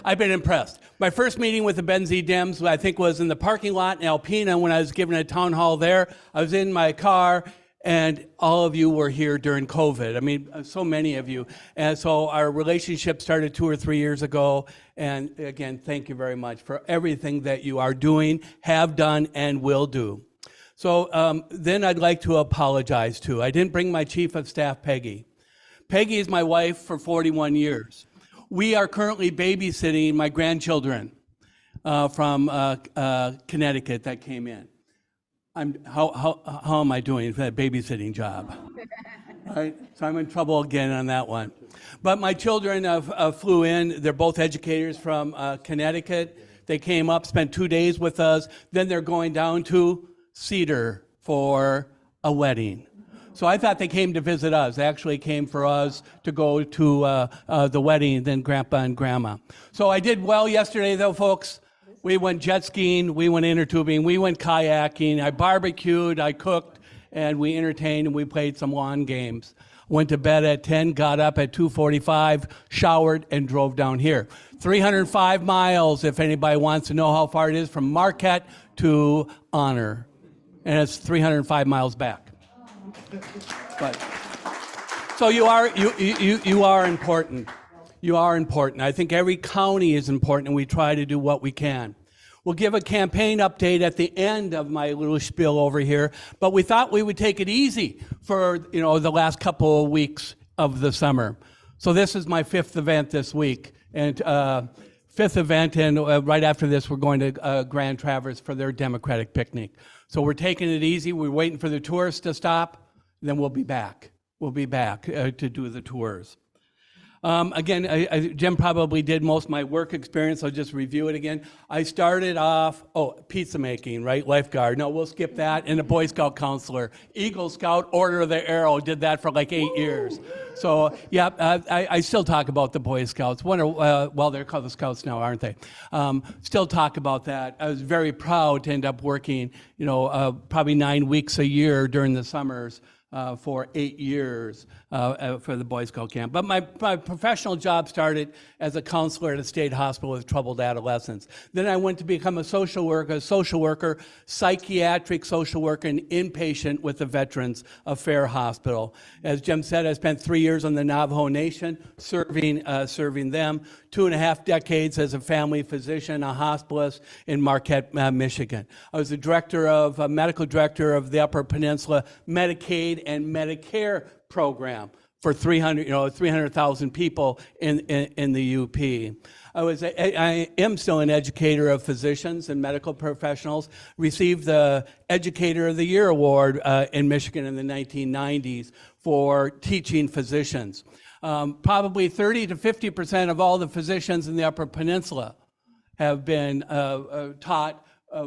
S11: I've been impressed. My first meeting with the Benzie Dems, I think, was in the parking lot in Alpena when I was giving a town hall there. I was in my car, and all of you were here during COVID. I mean, so many of you. And so our relationship started 2 or 3 years ago. And again, thank you very much for everything that you are doing, have done, and will do. So then I'd like to apologize too. I didn't bring my chief of staff, Peggy. Peggy is my wife for 41 years. We are currently babysitting my grandchildren from Connecticut that came in. How am I doing for that babysitting job? Right? So I'm in trouble again on that one. But my children flew in. They're both educators from Connecticut. They came up, spent 2 days with us. Then they're going down to Cedar for a wedding. So I thought they came to visit us. They actually came for us to go to the wedding, then Grandpa and Grandma. So I did well yesterday, though, folks. We went jet skiing, we went inner tubing, we went kayaking, I barbecued, I cooked, and we entertained, and we played some lawn games. Went to bed at 10, got up at 2:45, showered, and drove down here. 305 miles, if anybody wants to know how far it is from Marquette to Honor. And it's 305 miles back. But, so you are important. You are important. I think every county is important, and we try to do what we can. We'll give a campaign update at the end of my little spiel over here, but we thought we would take it easy for the last couple of weeks of the summer. So this is my 5th event this week, and 5th event, and right after this we're going to Grand Traverse for their Democratic picnic. So we're taking it easy. We're waiting for the tourists to stop, then we'll be back. We'll be back to do the tours. Again, Jim probably did most of my work experience. I'll just review it again. I started off, pizza making, right? Lifeguard. No, we'll skip that. And a Boy Scout counselor. Eagle Scout, Order of the Arrow. Did that for like 8 years. So, yeah, I still talk about the Boy Scouts. Well, they're called the Scouts now, aren't they? Still talk about that. I was very proud to end up working, probably 9 weeks a year during the summers. For 8 years for the Boy Scout camp. But my professional job started as a counselor at a state hospital with troubled adolescents. Then I went to become a social worker, psychiatric social worker, and inpatient with the Veterans Affairs Hospital. As Jim said, I spent 3 years on the Navajo Nation serving them, 2.5 decades as a family physician, a hospitalist in Marquette, Michigan. I was the medical director of the Upper Peninsula Medicaid and Medicare program for 300,000 people in the UP. I am still an educator of physicians and medical professionals. Received the Educator of the Year award in Michigan in the 1990s for teaching physicians. Probably 30 to 50% of all the physicians in the Upper Peninsula have been taught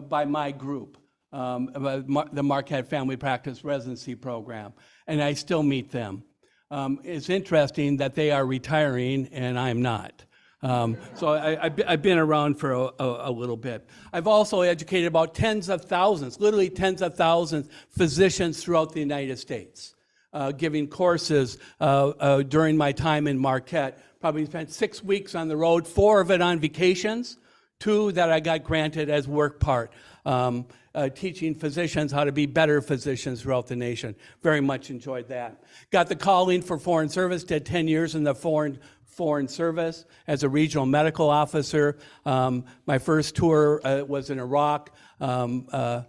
S11: by my group. The Marquette Family Practice Residency Program, and I still meet them. It's interesting that they are retiring and I'm not. So I've been around for a little bit. I've also educated about tens of thousands, literally tens of thousands, physicians throughout the United States, giving courses during my time in Marquette. Probably spent 6 weeks on the road, 4 of it on vacations, 2 that I got granted as work part. Teaching physicians how to be better physicians throughout the nation. Very much enjoyed that. Got the calling for foreign service, did 10 years in the foreign service as a regional medical officer. My first tour was in Iraq. My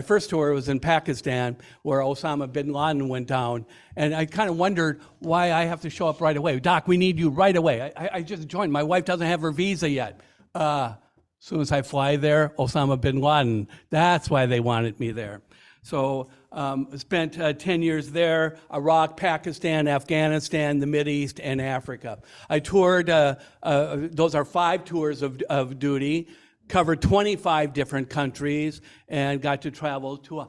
S11: first tour was in Pakistan, where Osama bin Laden went down. And I kind of wondered why I have to show up right away. Doc, we need you right away. I just joined. My wife doesn't have her visa yet. As soon as I fly there, Osama bin Laden. That's why they wanted me there. So spent 10 years there, Iraq, Pakistan, Afghanistan, the Mideast, and Africa. I toured, those are 5 tours of duty, covered 25 different countries, and got to travel to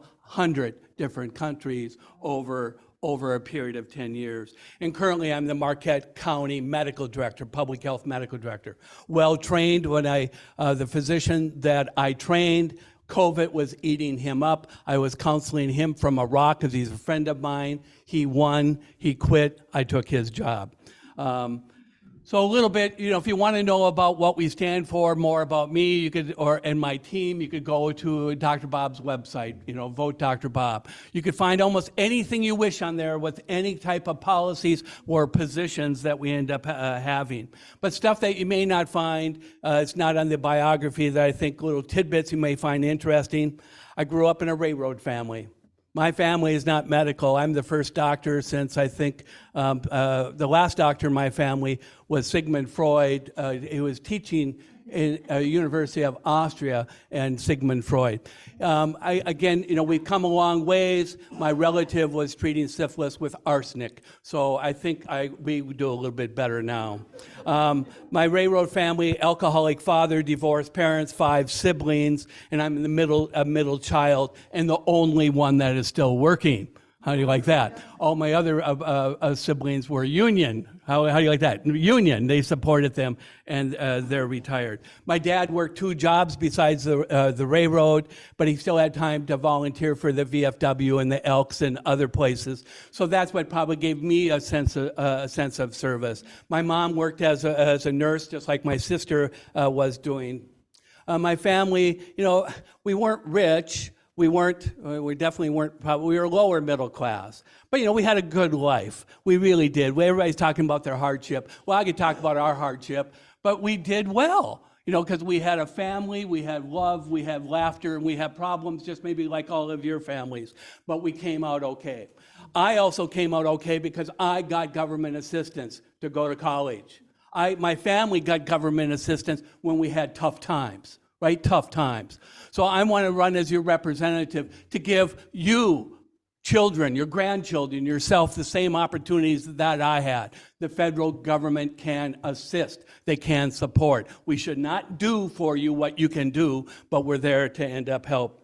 S11: different countries over a period of 10 years. And currently I'm the Marquette County Medical Director, Public Health Medical Director. Well-trained. When the physician that I trained, COVID was eating him up. I was counseling him from Iraq because he's a friend of mine. He won, he quit, I took his job. So a little bit, if you want to know about what we stand for, more about me, you could, and my team, you could go to Dr. Bob's website, vote Dr. Bob. You could find almost anything you wish on there with any type of policies or positions that we end up having. But stuff that you may not find, it's not on the biography, that I think little tidbits you may find interesting. I grew up in a railroad family. My family is not medical. I'm the first doctor since I think the last doctor in my family was Sigmund Freud. He was teaching in University of Austria and Sigmund Freud. Again, we've come a long ways. My relative was treating syphilis with arsenic, so I think we do a little bit better now. My railroad family, alcoholic father, divorced parents, 5 siblings, and I'm in the middle child and the only one that is still working. How do you like that? All my other siblings were union. How do you like that? Union. They supported them, and they're retired. My dad worked 2 jobs besides the railroad, but he still had time to volunteer for the VFW and the Elks and other places. So that's what probably gave me a sense of service. My mom worked as a nurse, just like my sister was doing. My family, we weren't rich. We definitely weren't, we were lower middle class. But, we had a good life. We really did. Everybody's talking about their hardship. Well, I could talk about our hardship, but we did well, because we had a family, we had love, we had laughter, and we had problems just maybe like all of your families, but we came out okay. I also came out okay because I got government assistance to go to college. My family got government assistance when we had tough times. Right? Tough times. So I want to run as your representative to give you children, your grandchildren, yourself, the same opportunities that I had. The federal government can assist. They can support. We should not do for you what you can do, but we're there to end up help.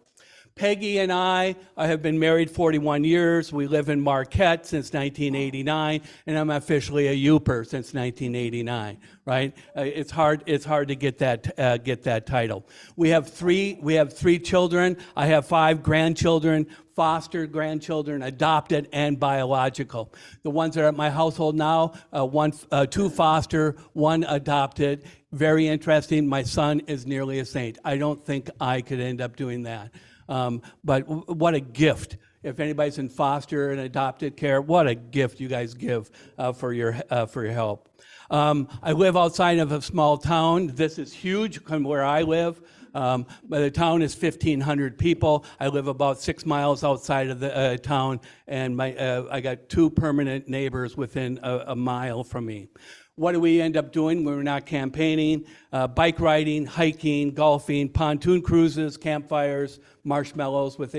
S11: Peggy and I have been married 41 years. We live in Marquette since 1989, and I'm officially a Youper since 1989. Right? It's hard to get that title. We have three children. I have 5 grandchildren, foster grandchildren, adopted and biological. The ones that are at my household now, 2 foster, 1 adopted. Very interesting. My son is nearly a saint. I don't think I could end up doing that. But what a gift. If anybody's in foster and adopted care, what a gift you guys give for your help. I live outside of a small town. This is huge from where I live. But the town is 1,500 people. I live about 6 miles outside of the town, and I got 2 permanent neighbors within a mile from me. What do we end up doing when we're not campaigning? Bike riding, hiking, golfing, pontoon cruises, campfires, marshmallows with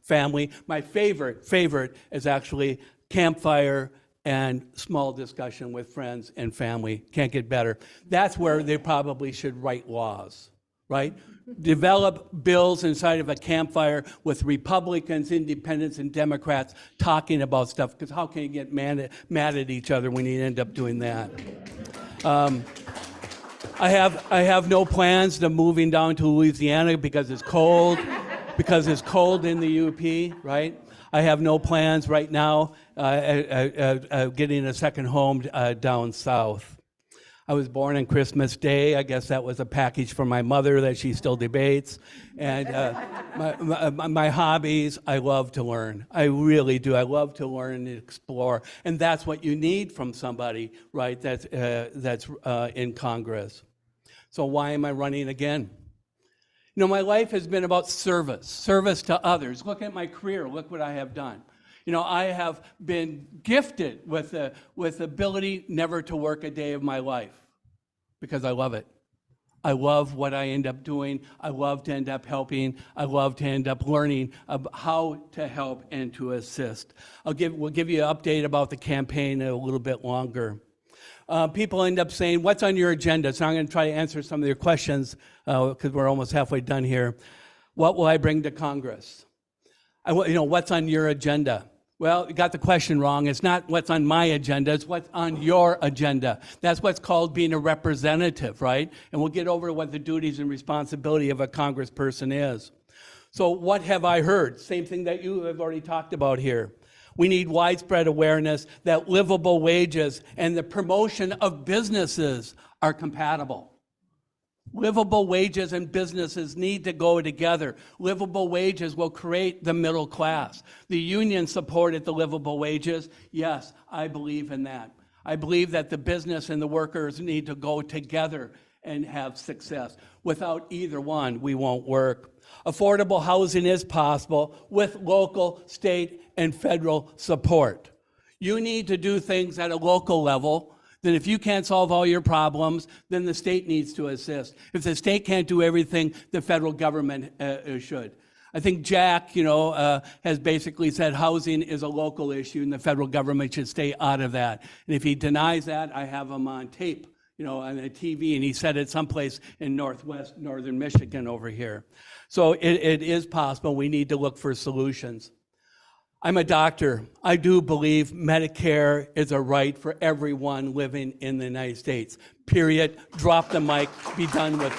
S11: family. My favorite is actually campfire and small discussion with friends and family. Can't get better. That's where they probably should write laws, right? Develop bills inside of a campfire with Republicans, Independents, and Democrats talking about stuff, because how can you get mad at each other when you end up doing that? I have no plans to moving down to Louisiana because it's cold, in the UP, right? I have no plans right now getting a second home down south. I was born on Christmas Day. I guess that was a package for my mother that she still debates. And my hobbies, I love to learn. I really do. I love to learn and explore. And that's what you need from somebody, right, that's in Congress. So why am I running again? My life has been about service to others. Look at my career. Look what I have done. I have been gifted with ability never to work a day of my life because I love it. I love what I end up doing. I love to end up helping. I love to end up learning how to help and to assist. We'll give you an update about the campaign a little bit longer. People end up saying, what's on your agenda? So I'm going to try to answer some of your questions because we're almost halfway done here. What will I bring to Congress? What's on your agenda? Well, you got the question wrong. It's not what's on my agenda, it's what's on your agenda. That's what's called being a representative, right? And we'll get over to what the duties and responsibility of a congressperson is. So what have I heard? Same thing that you have already talked about here. We need widespread awareness that livable wages and the promotion of businesses are compatible. Livable wages and businesses need to go together. Livable wages will create the middle class. The union supported the livable wages. Yes, I believe in that. I believe that the business and the workers need to go together and have success. Without either one, we won't work. Affordable housing is possible with local, state, and federal support. You need to do things at a local level. Then if you can't solve all your problems, then the state needs to assist. If the state can't do everything, the federal government should. I think Jack, has basically said housing is a local issue and the federal government should stay out of that. And if he denies that, I have him on tape, on the TV, and he said it someplace in northern Michigan over here. So it is possible. We need to look for solutions. I'm a doctor. I do believe Medicare is a right for everyone living in the United States. Period. Drop the mic. Be done with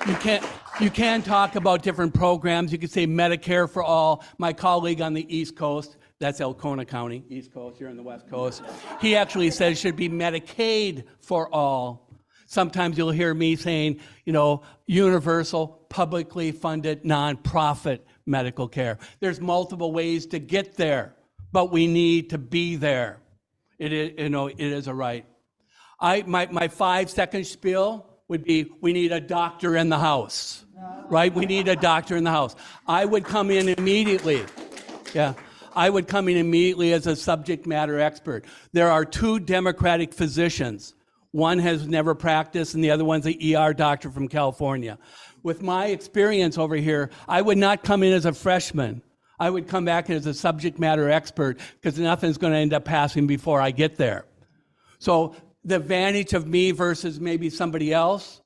S11: it. You can talk about different programs. You can say Medicare for all. My colleague on the East Coast, that's Elkona County, East Coast, you're on the West Coast. He actually says it should be Medicaid for all. Sometimes you'll hear me saying, universal, publicly funded, nonprofit medical care. There's multiple ways to get there, but we need to be there. It is a right. My 5-second spiel would be, we need a doctor in the house, right? We need a doctor in the house. I would come in immediately. Yeah. I would come in immediately as a subject matter expert. There are 2 Democratic physicians. One has never practiced and the other one's an ER doctor from California. With my experience over here, I would not come in as a freshman. I would come back as a subject matter expert because nothing's going to end up passing before I get there. So the advantage of me versus maybe somebody else,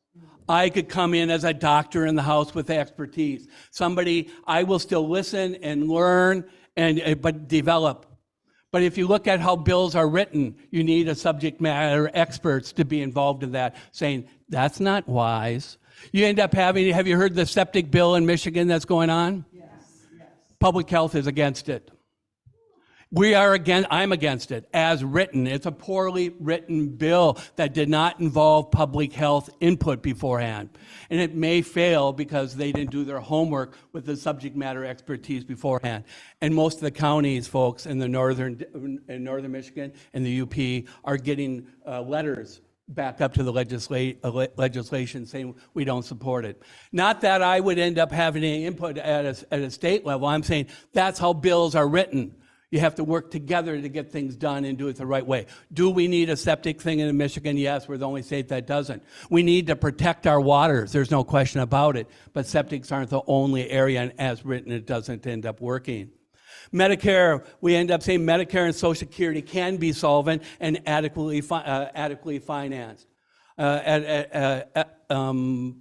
S11: I could come in as a doctor in the house with expertise. I will still listen and learn but develop. But if you look at how bills are written, you need a subject matter experts to be involved in that, saying, that's not wise. You end up have you heard the septic bill in Michigan that's going on? Yes. Public health is against it. I'm against it, as written. It's a poorly written bill that did not involve public health input beforehand. And it may fail because they didn't do their homework with the subject matter expertise beforehand. And most of the counties, folks, in northern Michigan and the UP are getting letters back up to the legislation saying we don't support it. Not that I would end up having any input at a state level. I'm saying that's how bills are written. You have to work together to get things done and do it the right way. Do we need a septic thing in Michigan? Yes, we're the only state that doesn't. We need to protect our waters. There's no question about it. But septics aren't the only area, and as written, it doesn't end up working. Medicare, we end up saying Medicare and Social Security can be solvent and adequately financed.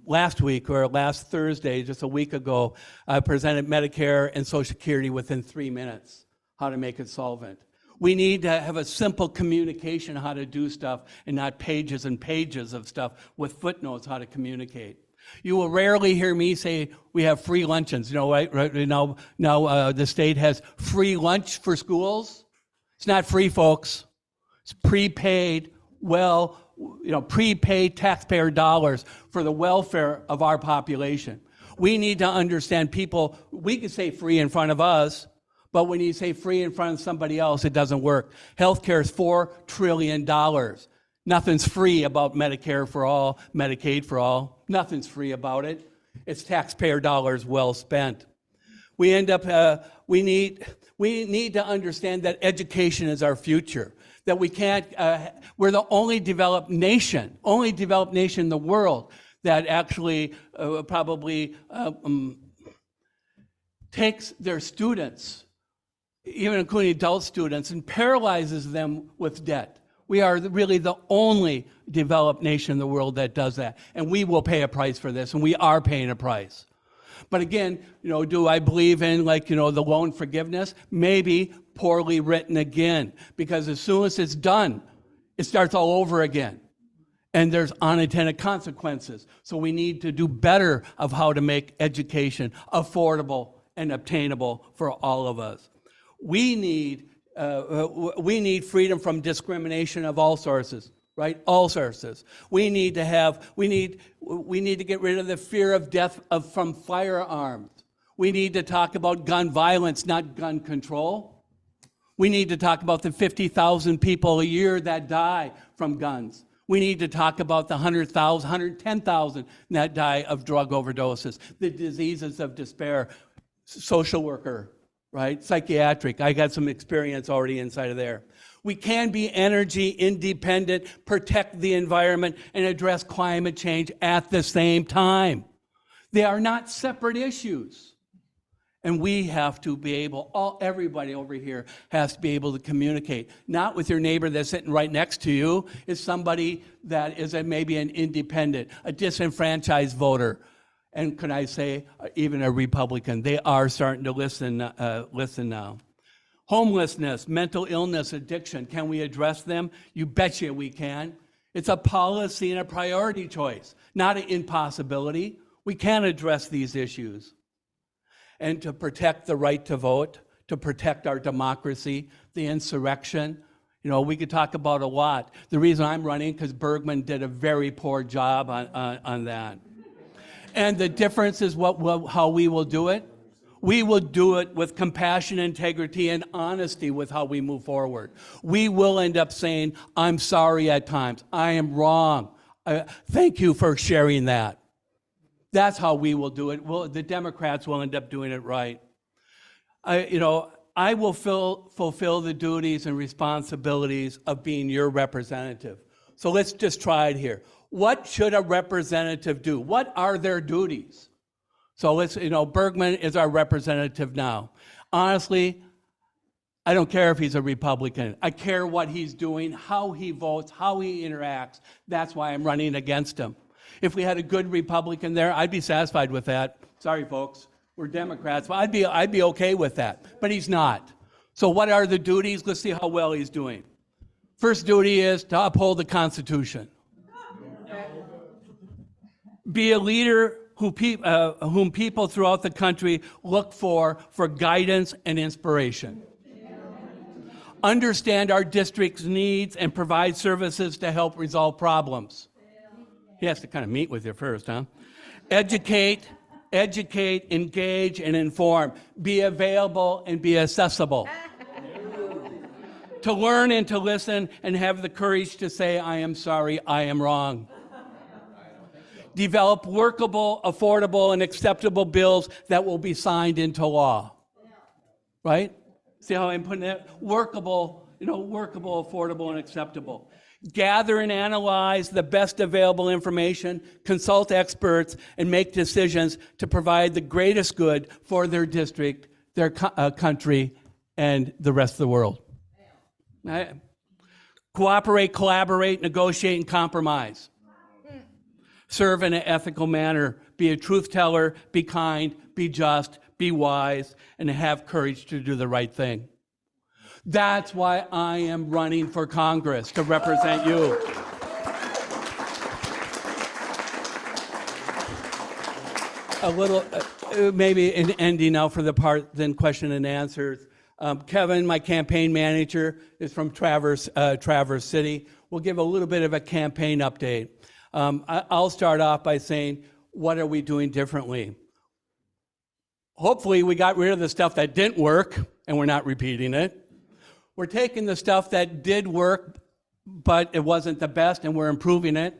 S11: Last week or last Thursday, just a week ago, I presented Medicare and Social Security within 3 minutes. How to make it solvent. We need to have a simple communication how to do stuff and not pages and pages of stuff with footnotes how to communicate. You will rarely hear me say we have free luncheons. Right now the state has free lunch for schools. It's not free, folks. It's prepaid, prepaid taxpayer dollars for the welfare of our population. We need to understand people, we can say free in front of us, but when you say free in front of somebody else, it doesn't work. Healthcare is $4 trillion. Nothing's free about Medicare for all, Medicaid for all. Nothing's free about it. It's taxpayer dollars well spent. We need to understand that education is our future. That we can't, we're the only developed nation in the world that actually probably takes their students, even including adult students, and paralyzes them with debt. We are really the only developed nation in the world that does that. And we will pay a price for this, and we are paying a price. But again, do I believe in the loan forgiveness? Maybe poorly written again, because as soon as it's done, it starts all over again. And there's unintended consequences. So we need to do better of how to make education affordable and obtainable for all of us. We need freedom from discrimination of all sources, right? All sources. We need to get rid of the fear of death from firearms. We need to talk about gun violence, not gun control. We need to talk about the 50,000 people a year that die from guns. We need to talk about the 100,000, 110,000 that die of drug overdoses, the diseases of despair, social worker, right? Psychiatric. I got some experience already inside of there. We can be energy independent, protect the environment, and address climate change at the same time. They are not separate issues. And we have to be able, everybody over here has to be able to communicate, not with your neighbor that's sitting right next to you. It's somebody that is maybe an independent, a disenfranchised voter. And can I say, even a Republican? They are starting to listen now. Homelessness, mental illness, addiction, can we address them? You betcha we can. It's a policy and a priority choice, not an impossibility. We can address these issues. And to protect the right to vote, to protect our democracy, the insurrection. We could talk about a lot. The reason I'm running, because Bergman did a very poor job on that. And the difference is how we will do it. We will do it with compassion, integrity, and honesty with how we move forward. We will end up saying, I'm sorry at times. I am wrong. Thank you for sharing that. That's how we will do it. The Democrats will end up doing it right. I will fulfill the duties and responsibilities of being your representative. So let's just try it here. What should a representative do? What are their duties? So Bergman is our representative now. Honestly, I don't care if he's a Republican. I care what he's doing, how he votes, how he interacts. That's why I'm running against him. If we had a good Republican there, I'd be satisfied with that. Sorry, folks, we're Democrats, but I'd be okay with that. But he's not. So what are the duties? Let's see how well he's doing. First duty is to uphold the Constitution. Be a leader whom people throughout the country look for guidance and inspiration. Understand our district's needs and provide services to help resolve problems. He has to kind of meet with you first, huh? Educate, engage, and inform. Be available and be accessible. To learn and to listen and have the courage to say, I am sorry, I am wrong. Develop workable, affordable, and acceptable bills that will be signed into law. Right? See how I'm putting it? Workable, affordable, and acceptable. Gather and analyze the best available information, consult experts, and make decisions to provide the greatest good for their district, their country, and the rest of the world. Right? Cooperate, collaborate, negotiate, and compromise. Serve in an ethical manner. Be a truth teller, be kind, be just, be wise, and have courage to do the right thing. That's why I am running for Congress, to represent you. A little, maybe an ending now for the part, then question and answers. Kevin, my campaign manager, is from Traverse City. We'll give a little bit of a campaign update. I'll start off by saying, what are we doing differently? Hopefully we got rid of the stuff that didn't work, and we're not repeating it. We're taking the stuff that did work, but it wasn't the best, and we're improving it.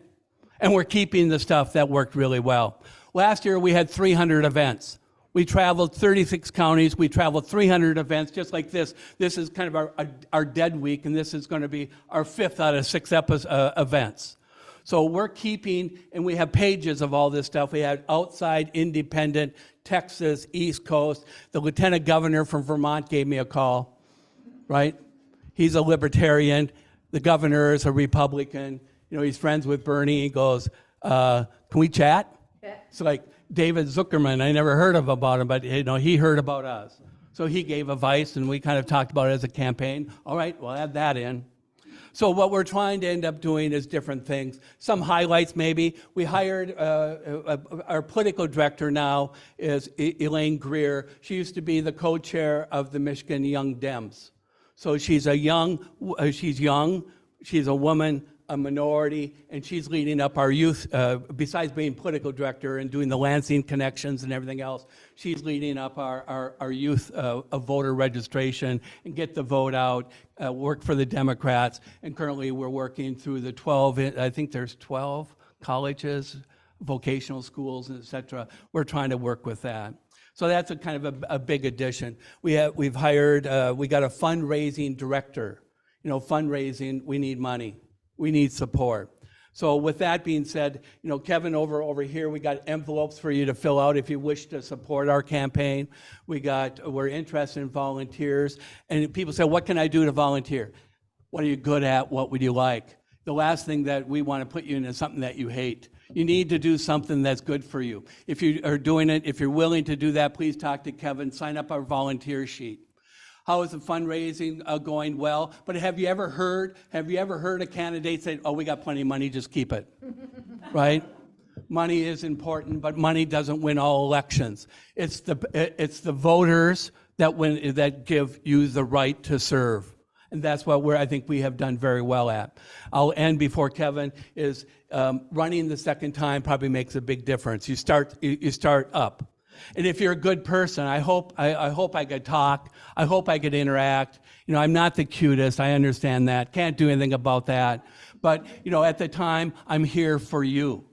S11: And we're keeping the stuff that worked really well. Last year, we had 300 events. We traveled 36 counties. We traveled 300 events, just like this. This is kind of our dead week, and this is going to be our 5th out of 6 events. So we're keeping, and we have pages of all this stuff. We had outside, independent, Texas, East Coast. The lieutenant governor from Vermont gave me a call, right? He's a libertarian. The governor is a Republican. He's friends with Bernie. He goes, can we chat? It's like, David Zuckerman, I never heard about him, but he heard about us. So he gave advice, and we kind of talked about it as a campaign. All right, we'll add that in. So what we're trying to end up doing is different things. Some highlights maybe. We hired, our political director now is Elaine Greer. She used to be the co-chair of the Michigan Young Dems. So she's young, she's a woman, a minority, and she's leading up our youth, besides being political director and doing the Lansing connections and everything else, she's leading up our youth voter registration and get the vote out, work for the Democrats, and currently we're working through the 12, I think there's 12 colleges, vocational schools, et cetera. We're trying to work with that. So that's a kind of a big addition. We've hired, we got a fundraising director. Fundraising, we need money. We need support. So with that being said, Kevin, over here, we got envelopes for you to fill out if you wish to support our campaign. We're interested in volunteers. And people say, what can I do to volunteer? What are you good at? What would you like? The last thing that we want to put you in is something that you hate. You need to do something that's good for you. If you are doing it, if you're willing to do that, please talk to Kevin, sign up our volunteer sheet. How is the fundraising going? Well, but have you ever heard a candidate say, oh, we got plenty of money, just keep it, right? Money is important, but money doesn't win all elections. It's the voters that give you the right to serve. And that's what I think we have done very well at. I'll end before Kevin is running the second time probably makes a big difference. You start up. And if you're a good person, I hope I could talk. I hope I could interact. I'm not the cutest. I understand that. Can't do anything about that. But, at the time, I'm here for you.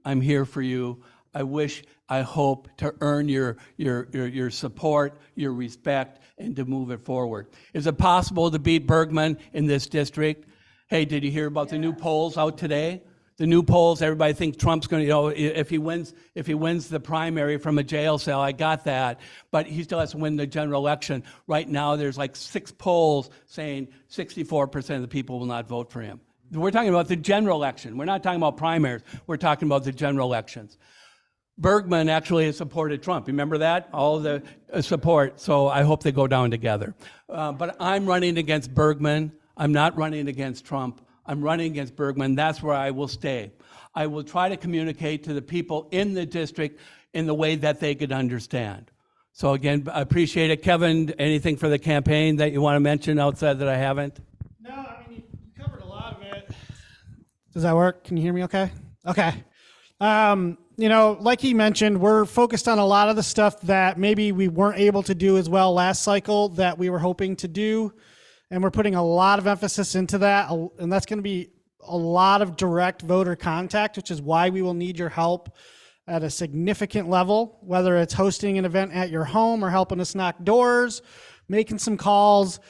S11: I'm here for you. I hope to earn your support, your respect, and to move it forward. Is it possible to beat Bergman in this district? Hey, did you hear about the new polls out today? The new polls, everybody thinks Trump's going to, if he wins the primary from a jail cell, I got that, but he still has to win the general election. Right now, there's like 6 polls saying 64% of the people will not vote for him. We're talking about the general election. We're not talking about primaries. We're talking about the general elections. Bergman actually has supported Trump. Remember that? All the support. So I hope they go down together. But I'm running against Bergman. I'm not running against Trump. I'm running against Bergman. That's where I will stay. I will try to communicate to the people in the district in the way that they could understand. So again, I appreciate it. Kevin, anything for the campaign that you want to mention outside that I haven't?
S12: No, I mean, you covered a lot of it. Does that work? Can you hear me okay? Okay. Like he mentioned, we're focused on a lot of the stuff that maybe we weren't able to do as well last cycle that we were hoping to do. And we're putting a lot of emphasis into that. And that's going to be a lot of direct voter contact, which is why we will need your help at a significant level, whether it's hosting an event at your home or helping us knock doors, making some calls.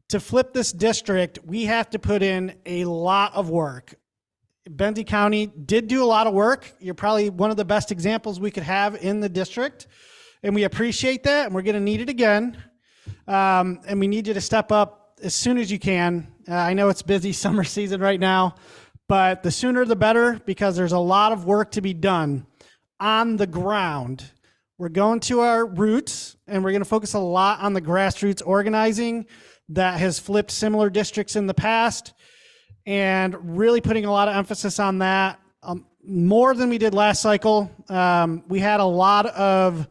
S12: To flip this district, we have to put in a lot of work. Benzie County did do a lot of work. You're probably one of the best examples we could have in the district. And we appreciate that, and we're going to need it again. And we need you to step up as soon as you can. I know it's busy summer season right now, but the sooner the better, because there's a lot of work to be done on the ground. We're going to our roots, and we're going to focus a lot on the grassroots organizing that has flipped similar districts in the past, and really putting a lot of emphasis on that, more than we did last cycle. We had a lot of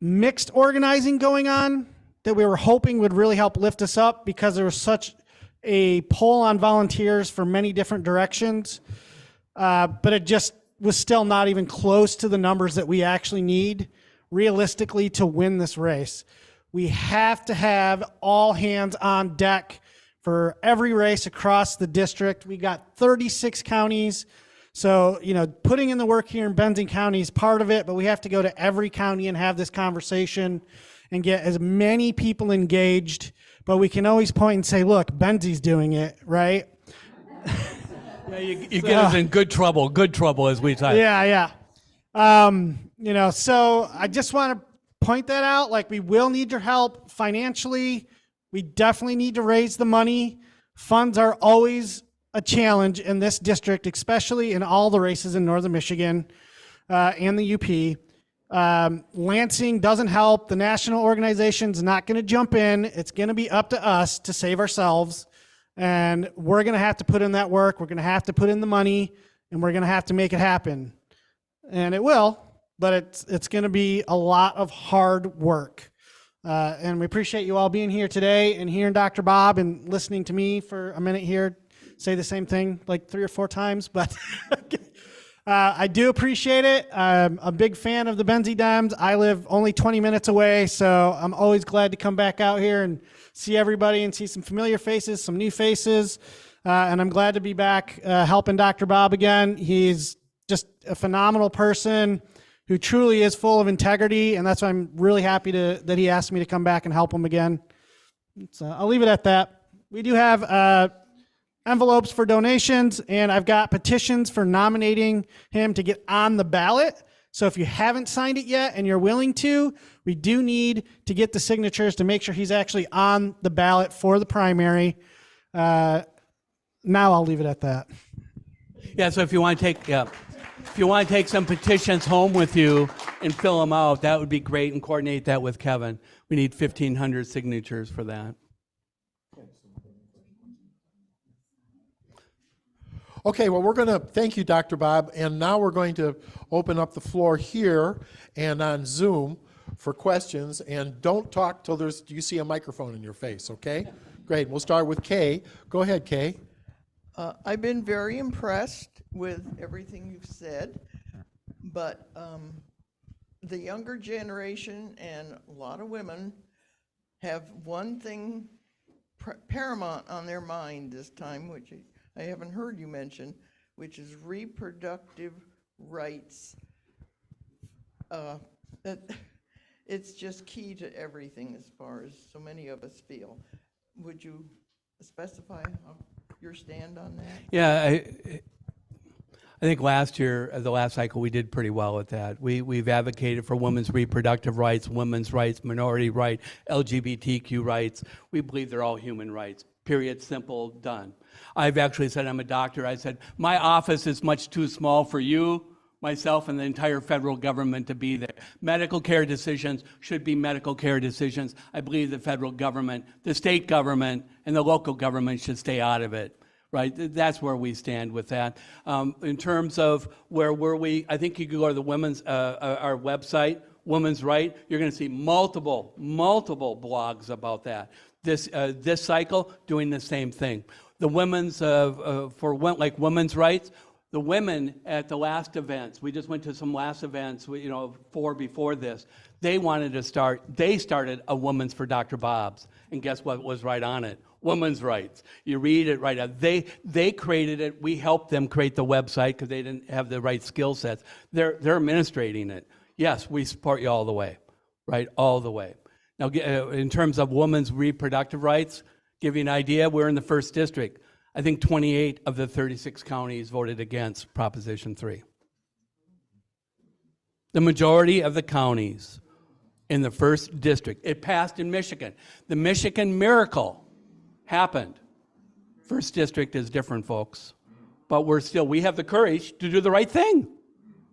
S12: mixed organizing going on that we were hoping would really help lift us up because there was such a pull on volunteers for many different directions. But it just was still not even close to the numbers that we actually need realistically to win this race. We have to have all hands on deck for every race across the district. We got 36 counties. So, putting in the work here in Benzie County is part of it, but we have to go to every county and have this conversation and get as many people engaged. But we can always point and say, look, Benzie's doing it, right?
S11: Yeah, you get us in good trouble as we type.
S12: Yeah. So I just want to point that out. Like, we will need your help financially. We definitely need to raise the money. Funds are always a challenge in this district, especially in all the races in Northern Michigan. and the UP. Lansing doesn't help. The national organization's not going to jump in. It's going to be up to us to save ourselves. And we're going to have to put in that work. We're going to have to put in the money, and we're going to have to make it happen. And it will, but it's going to be a lot of hard work. And we appreciate you all being here today and hearing Dr. Bob and listening to me for a minute here say the same thing like 3 or 4 times. But I do appreciate it. I'm a big fan of the Benzie Dems. I live only 20 minutes away, so I'm always glad to come back out here and see everybody and see some familiar faces, some new faces. And I'm glad to be back helping Dr. Bob again. He's just a phenomenal person who truly is full of integrity, and that's why I'm really happy that he asked me to come back and help him again. So I'll leave it at that. We do have envelopes for donations, and I've got petitions for nominating him to get on the ballot. So if you haven't signed it yet and you're willing to, we do need to get the signatures to make sure he's actually on the ballot for the primary. Now I'll leave it at that.
S11: Yeah, so if you want to take some petitions home with you and fill them out, that would be great, and coordinate that with Kevin. We need 1,500 signatures for that.
S1: Okay, well, we're going to thank you, Dr. Bob, and now we're going to open up the floor here and on Zoom for questions, and don't talk till you see a microphone in your face, okay? Great, we'll start with Kay. Go ahead, Kay.
S13: I've been very impressed with everything you've said, but the younger generation and a lot of women have one thing paramount on their mind this time, which I haven't heard you mention, which is reproductive rights. That it's just key to everything as far as so many of us feel. Would you specify your stand on that?
S11: Yeah, I think last year, the last cycle, we did pretty well at that. We've advocated for women's reproductive rights, minority rights, LGBTQ rights. We believe they're all human rights. Period, simple, done. I've actually said, I'm a doctor, I said, my office is much too small for you, myself, and the entire federal government to be there. Medical care decisions should be medical care decisions. I believe the federal government, the state government, and the local government should stay out of it. Right, that's where we stand with that. In terms of where were we, I think you could go to the our website, Women's Right. You're going to see multiple blogs about that. This cycle doing the same thing. The women's like women's rights. The women at the last events, we just went to some last events, 4 before this. They wanted to start. They started a Women's for Dr. Bob's, and guess what was right on it? Women's rights. You read it right out. They created it. We helped them create the website because they didn't have the right skill sets. They're administrating it. Yes, we support you all the way, right? All the way. Now, in terms of women's reproductive rights, give you an idea, we're in the 1st district. I think 28 of the 36 counties voted against Proposition 3. The majority of the counties in the 1st district. It passed in Michigan. The Michigan miracle happened. 1st district is different, folks. But we have the courage to do the right thing,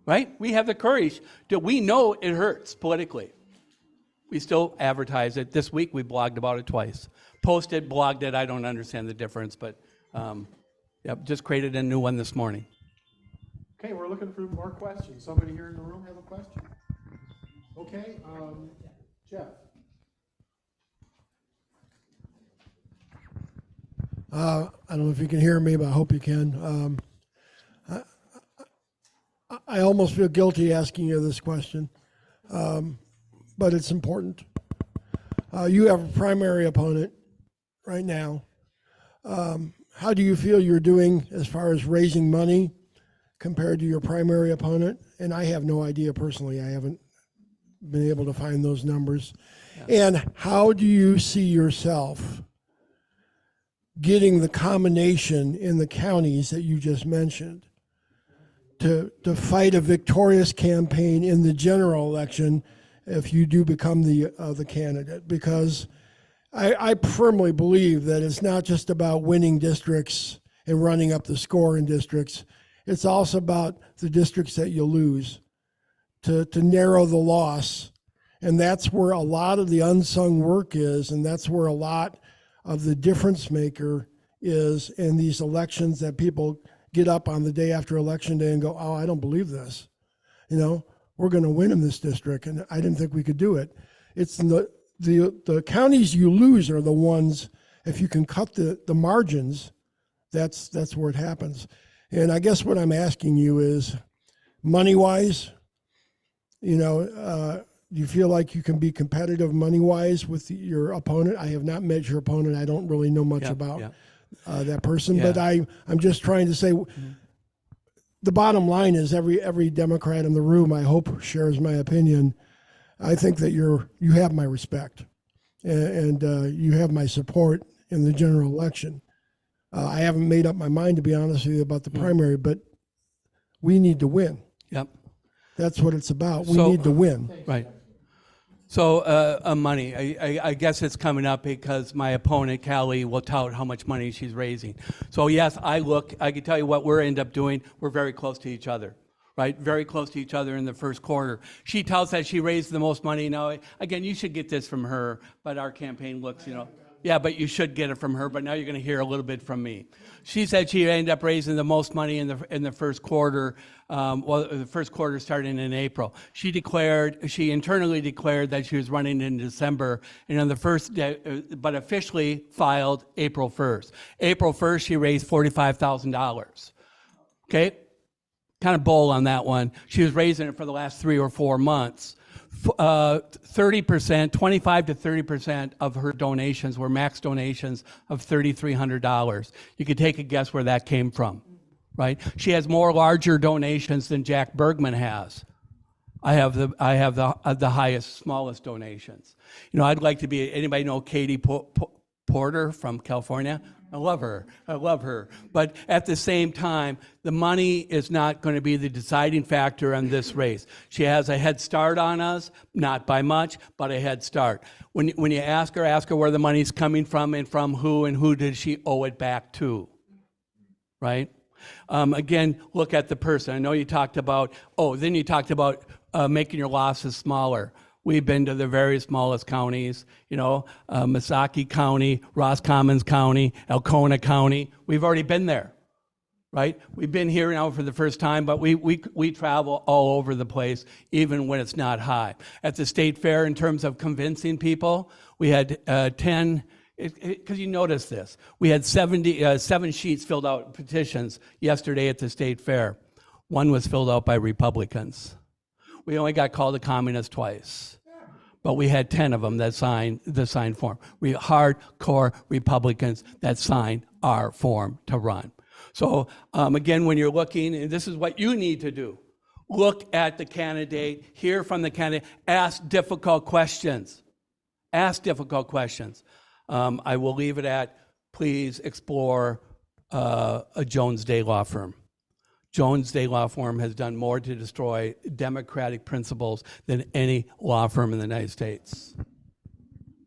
S11: right? We have the courage we know it hurts politically. We still advertise it. This week we blogged about it twice. Posted, blogged it, I don't understand the difference, but just created a new one this morning.
S1: Okay, we're looking for more questions. Somebody here in the room have a question? Okay, Jeff.
S14: I don't know if you can hear me, but I hope you can. I almost feel guilty asking you this question, but it's important. You have a primary opponent right now. How do you feel you're doing as far as raising money compared to your primary opponent? And I have no idea personally. I haven't been able to find those numbers. Yeah. And how do you see yourself getting the combination in the counties that you just mentioned to fight a victorious campaign in the general election if you do become the candidate? Because I firmly believe that it's not just about winning districts and running up the score in districts. It's also about the districts that you lose. to narrow the loss. And that's where a lot of the unsung work is, and that's where a lot of the difference maker is in these elections, that people get up on the day after election day and go, oh, I don't believe this. You know, we're going to win in this district, and I didn't think we could do it. It's the counties you lose are the ones, if you can cut the margins, that's where it happens. And I guess what I'm asking you is, money-wise, you know, do you feel like you can be competitive money-wise with your opponent? I have not met your opponent. I don't really know much about that person, but I'm just trying to say, the bottom line is every Democrat in the room, I hope, shares my opinion. I think that you have my respect, and you have my support in the general election. I haven't made up my mind, to be honest with you, about the primary, but we need to win.
S11: Yep.
S14: That's what it's about. We need to win.
S11: Right. So money, I guess it's coming up because my opponent, Callie, will tout how much money she's raising. So yes, I can tell you what we're end up doing. We're very close to each other, right? Very close to each other in the first quarter. She tells that she raised the most money. Now, again, you should get this from her, but our campaign looks, you know, yeah, but you should get it from her, but now you're going to hear a little bit from me. She said she ended up raising the most money in the first quarter. The first quarter starting in April. She internally declared that she was running in December, and on the first day, but officially filed April 1st. April 1st, she raised $45,000. Okay? Kind of bold on that one. She was raising it for the last 3 or 4 months. 30%, 25 to 30% of her donations were max donations of $3,300. You could take a guess where that came from, right? She has more larger donations than Jack Bergman has. I have the highest, smallest donations. You know, I'd like to be. Anybody know Katie Porter from California? I love her. I love her. But at the same time, the money is not going to be the deciding factor on this race. She has a head start on us, not by much, but a head start. When you ask her where the money's coming from and who did she owe it back to, right? Again, look at the person. I know you talked about, making your losses smaller. We've been to the very smallest counties, you know, Misaki County, Roscommons County, Elkona County. We've already been there, right? We've been here now for the first time, but we travel all over the place, even when it's not high. At the state fair, in terms of convincing people, we had 10, because you notice this, we had 7 sheets filled out, petitions, yesterday at the state fair. One was filled out by Republicans. We only got called a communist twice, but we had 10 of them that signed the signed form. We hardcore Republicans that signed our form to run. So again, when you're looking, and this is what you need to do, look at the candidate, hear from the candidate, ask difficult questions. Ask difficult questions. I will leave it at, please explore a Jones Day law firm. Jones Day Law Firm has done more to destroy democratic principles than any law firm in the United States.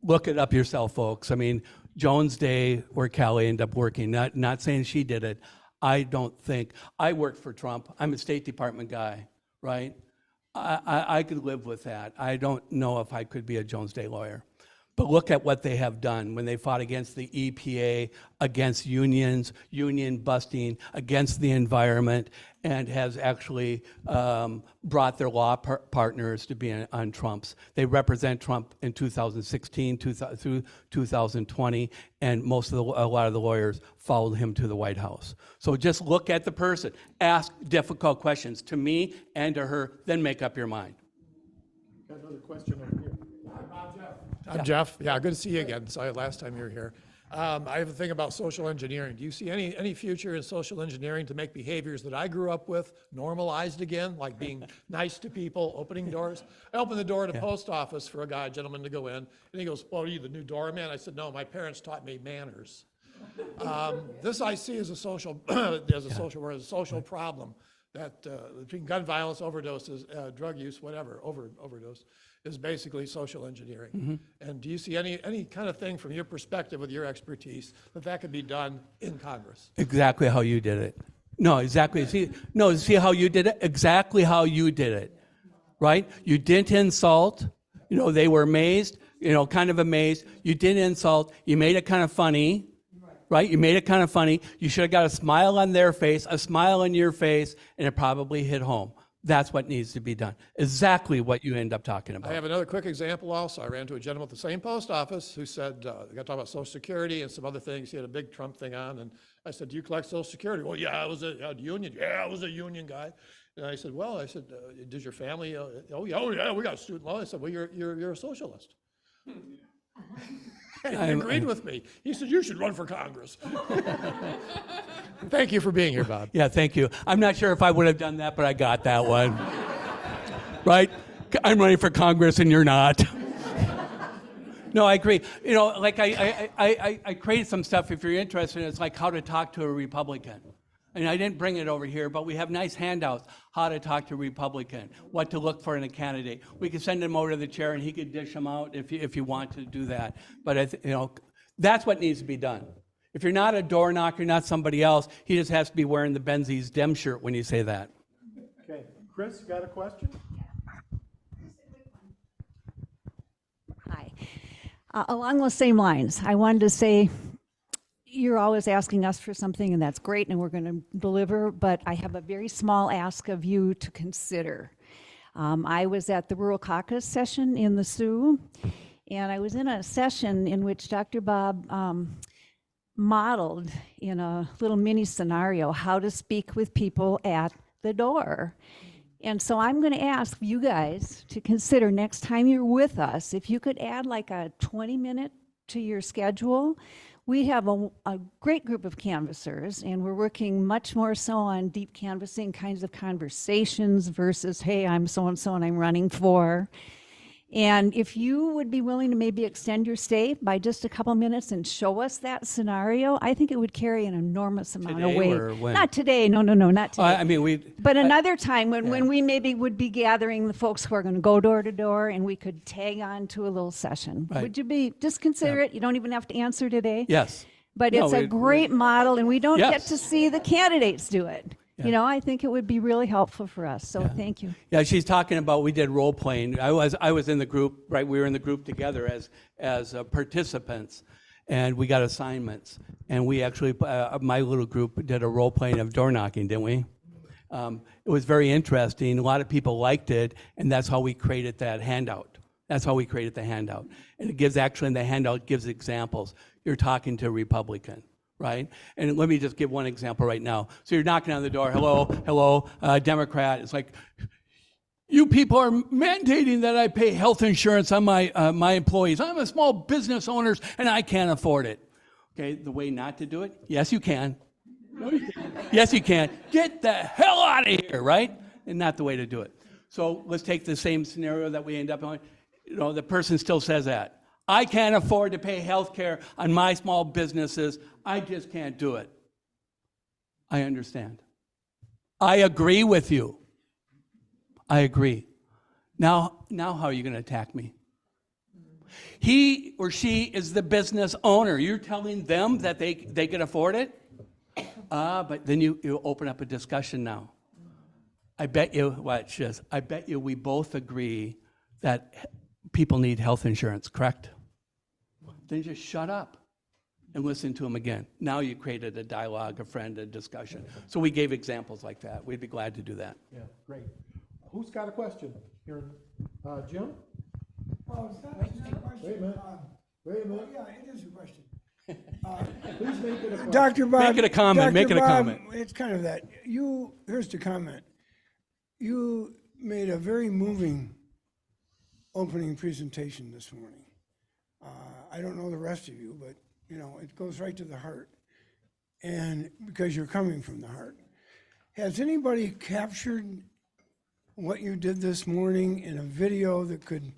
S11: Look it up yourself, folks. I mean, Jones Day, where Callie ended up working, not saying she did it. I don't think, I worked for Trump. I'm a State Department guy, right? I could live with that. I don't know if I could be a Jones Day lawyer. But look at what they have done when they fought against the EPA, against unions, union busting, against the environment, and has actually brought their law partners to be on Trump's. They represent Trump in 2016 through 2020, and a lot of the lawyers followed him to the White House. So just look at the person, ask difficult questions to me and to her, then make up your mind.
S1: Got another question over here.
S15: I'm Jeff. Yeah, good to see you again. Sorry, last time you were here. I have a thing about social engineering. Do you see any future in social engineering to make behaviors that I grew up with normalized again, like being nice to people, opening doors? I opened the door at a post office for a gentleman to go in, and he goes, "Well, are you the new doorman?" I said, "No, my parents taught me manners." This I see as a social, social problem that between gun violence, overdoses, drug use, whatever, overdose, is basically social engineering.
S11: Mm-hmm.
S15: And do you see any kind of thing from your perspective with your expertise that could be done in Congress?
S11: Exactly how you did it. No, exactly. See how you did it? Exactly how you did it. right? You didn't insult. You know, they were amazed, you know, kind of amazed. You didn't insult. You made it kind of funny, right? You made it kind of funny. You should have got a smile on their face, a smile on your face, and it probably hit home. That's what needs to be done. Exactly what you end up talking about.
S15: I have another quick example also. I ran into a gentleman at the same post office who said, they got to talk about Social Security and some other things. He had a big Trump thing on, and I said, do you collect Social Security? Well, yeah, I was a union. Yeah, I was a union guy. And I said, well, does your family, oh yeah, we got student loan. I said, well, you're a socialist. And he agreed with me. He said, you should run for Congress. Thank you for being here, Bob.
S11: Yeah, thank you. I'm not sure if I would have done that, but I got that one. Right? I'm running for Congress and you're not. No, I agree. You know, like I created some stuff, if you're interested, it's like how to talk to a Republican. And I didn't bring it over here, but we have nice handouts, how to talk to a Republican, what to look for in a candidate. We could send him over to the chair and he could dish them out if you want to do that. But, you know, that's what needs to be done. If you're not a door knocker, not somebody else, he just has to be wearing the Benzie Dems shirt when you say that.
S1: Okay, Chris, got a question?
S16: Hi. Along those same lines, I wanted to say, you're always asking us for something, and that's great, and we're going to deliver, but I have a very small ask of you to consider. I was at the Rural Caucus session in the Sioux, and I was in a session in which Dr. Bob modeled in a little mini scenario how to speak with people at the door. And so I'm going to ask you guys to consider next time you're with us, if you could add like a 20-minute to your schedule. We have a great group of canvassers, and we're working much more so on deep canvassing kinds of conversations versus, hey, I'm so-and-so and I'm running for. And if you would be willing to maybe extend your stay by just a couple minutes and show us that scenario, I think it would carry an enormous amount of
S11: Today
S16: weight.
S11: or when?
S16: Not today, no, not today.
S11: I mean,
S16: But another time when we maybe would be gathering the folks who are going to go door to door, and we could tag on to a little session.
S11: Right.
S16: Would you be, just consider it. You don't even have to answer today.
S11: yes.
S16: But
S11: No,
S16: it's a great model, and we don't get to see the candidates do it.
S11: Yeah.
S16: You know, I think it would be really helpful for us, so thank you.
S11: Yeah, she's talking about, we did role playing. I was in the group, right? We were in the group together as participants, and we got assignments. And we actually, my little group did a role playing of door knocking, didn't we? It was very interesting. A lot of people liked it, and that's how we created that handout. That's how we created the handout. And it gives, actually in the handout, gives examples. You're talking to a Republican, right? And let me just give one example right now. So you're knocking on the door, hello, Democrat. It's like, you people are mandating that I pay health insurance on my employees. I'm a small business owner and I can't afford it. Okay, the way not to do it? Yes, you can. No, you can't. Yes, you can. Get the hell out of here, right? And not the way to do it. So let's take the same scenario that we end up on. You know, the person still says that. I can't afford to pay health care on my small businesses. I just can't do it. I understand. I agree with you. I agree. Now how are you going to attack me? He or she is the business owner. You're telling them that they can afford it? But then you open up a discussion now. I bet you, watch this, I bet you we both agree that people need health insurance, correct? Then just shut up and listen to them again. Now you created a dialogue, a friend, a discussion. So we gave examples like that. We'd be glad to do that.
S1: Yeah, great. Who's got a question? Here, Jim?
S9: Oh, it's not just a question.
S1: Wait a minute. Wait a minute.
S9: Yeah, it is a question.
S1: Please make it a question.
S9: Dr. Bob.
S11: Make it a comment,
S9: Dr.
S11: make it a
S9: Bob,
S11: comment.
S9: It's kind of that. Here's the comment. You made a very moving opening presentation this morning. I don't know the rest of you, but you know, it goes right to the heart. And because you're coming from the heart. Has anybody captured what you did this morning in a video that could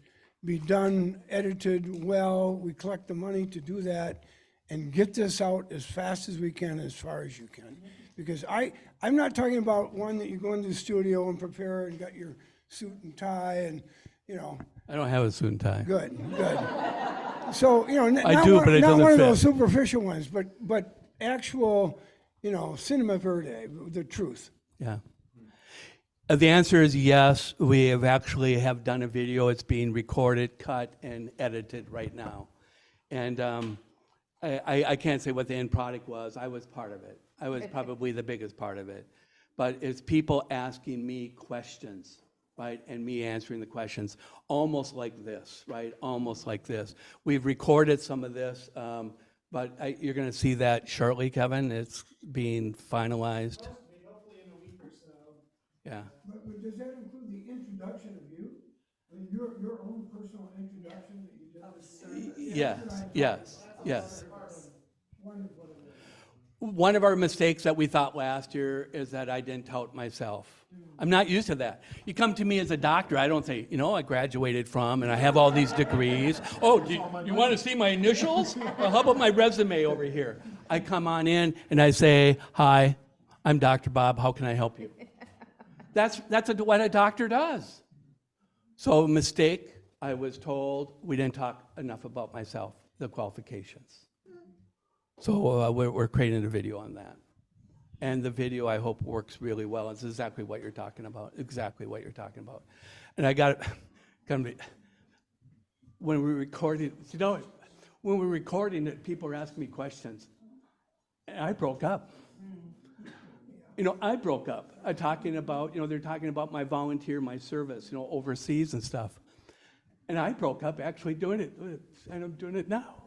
S9: be done, edited well? We collect the money to do that and get this out as fast as we can, as far as you can. Because I'm not talking about one that you go into the studio and prepare and got your suit and tie and, you know.
S11: I don't have a suit and tie.
S9: Good. So, you know,
S11: I do, but it
S9: not
S11: doesn't
S9: one of
S11: fit.
S9: those superficial ones, but actual, you know, cinema verde, the truth.
S11: Yeah. The answer is yes. We have done a video. It's being recorded, cut, and edited right now. And I can't say what the end product was. I was part of it. I was probably the biggest part of it. But it's people asking me questions, right? And me answering the questions, almost like this, right? Almost like this. We've recorded some of this, but you're going to see that shortly, Kevin. It's being finalized.
S12: Hopefully in a week or so.
S11: Yeah.
S9: But does that include the introduction of you? I mean, your own personal introduction that you did?
S11: Yes. One of our mistakes that we thought last year is that I didn't tout myself. I'm not used to that. You come to me as a doctor, I don't say, I graduated from and I have all these degrees. Oh, do you want to see my initials? Well, how about my resume over here? I come on in and I say, hi, I'm Dr. Bob, how can I help you? That's what a doctor does. So mistake, I was told we didn't talk enough about myself, the qualifications. So we're creating a video on that. And the video, I hope, works really well. It's exactly what you're talking about, And I got it, when we're recording, when we're recording it, people are asking me questions. And I broke up. I broke up. I'm talking about, they're talking about my volunteer, my service, overseas and stuff. And I broke up actually doing it, and I'm doing it now.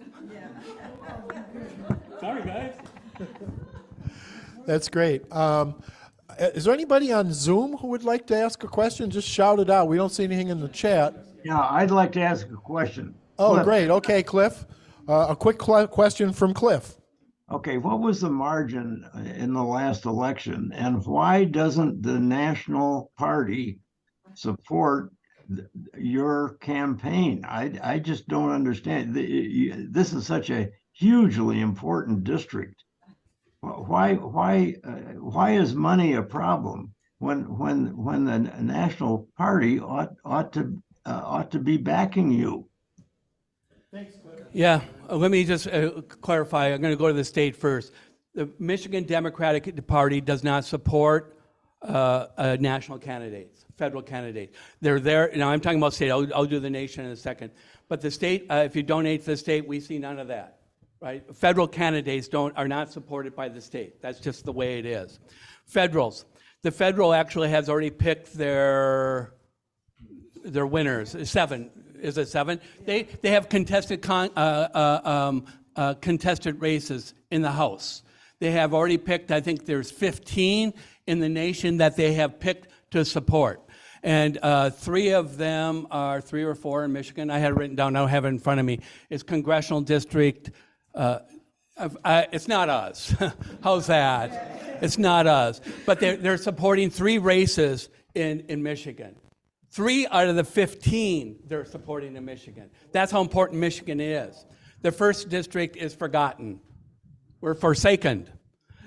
S11: Sorry, guys.
S1: That's great. Is there anybody on Zoom who would like to ask a question? Just shout it out. We don't see anything in the chat.
S17: Yeah, I'd like to ask a question.
S1: Oh,
S17: Cliff.
S1: great. Okay, Cliff. A quick question from Cliff.
S17: Okay, what was the margin in the last election, and why doesn't the National Party support your campaign? I just don't understand. This is such a hugely important district. Why is money a problem when the National Party ought to be backing you?
S1: Thanks, Cliff.
S11: Yeah, let me just clarify. I'm going to go to the state first. The Michigan Democratic Party does not support national candidates, federal candidates. They're there. Now, I'm talking about state. I'll do the nation in a second. But the state, if you donate to the state, we see none of that, right? Federal candidates are not supported by the state. That's just the way it is. Federals. The federal actually has already picked their winners. 7. Is it 7? They have contested contested races in the House. They have already picked, I think there's 15 in the nation that they have picked to support. And 3 of them are 3 or 4 in Michigan. I had it written down, I don't have it in front of me. It's Congressional District. It's not us. How's that? It's not us. But they're supporting 3 races in Michigan. 3 out of the 15 they're supporting in Michigan. That's how important Michigan is. The first district is forgotten. We're forsaken.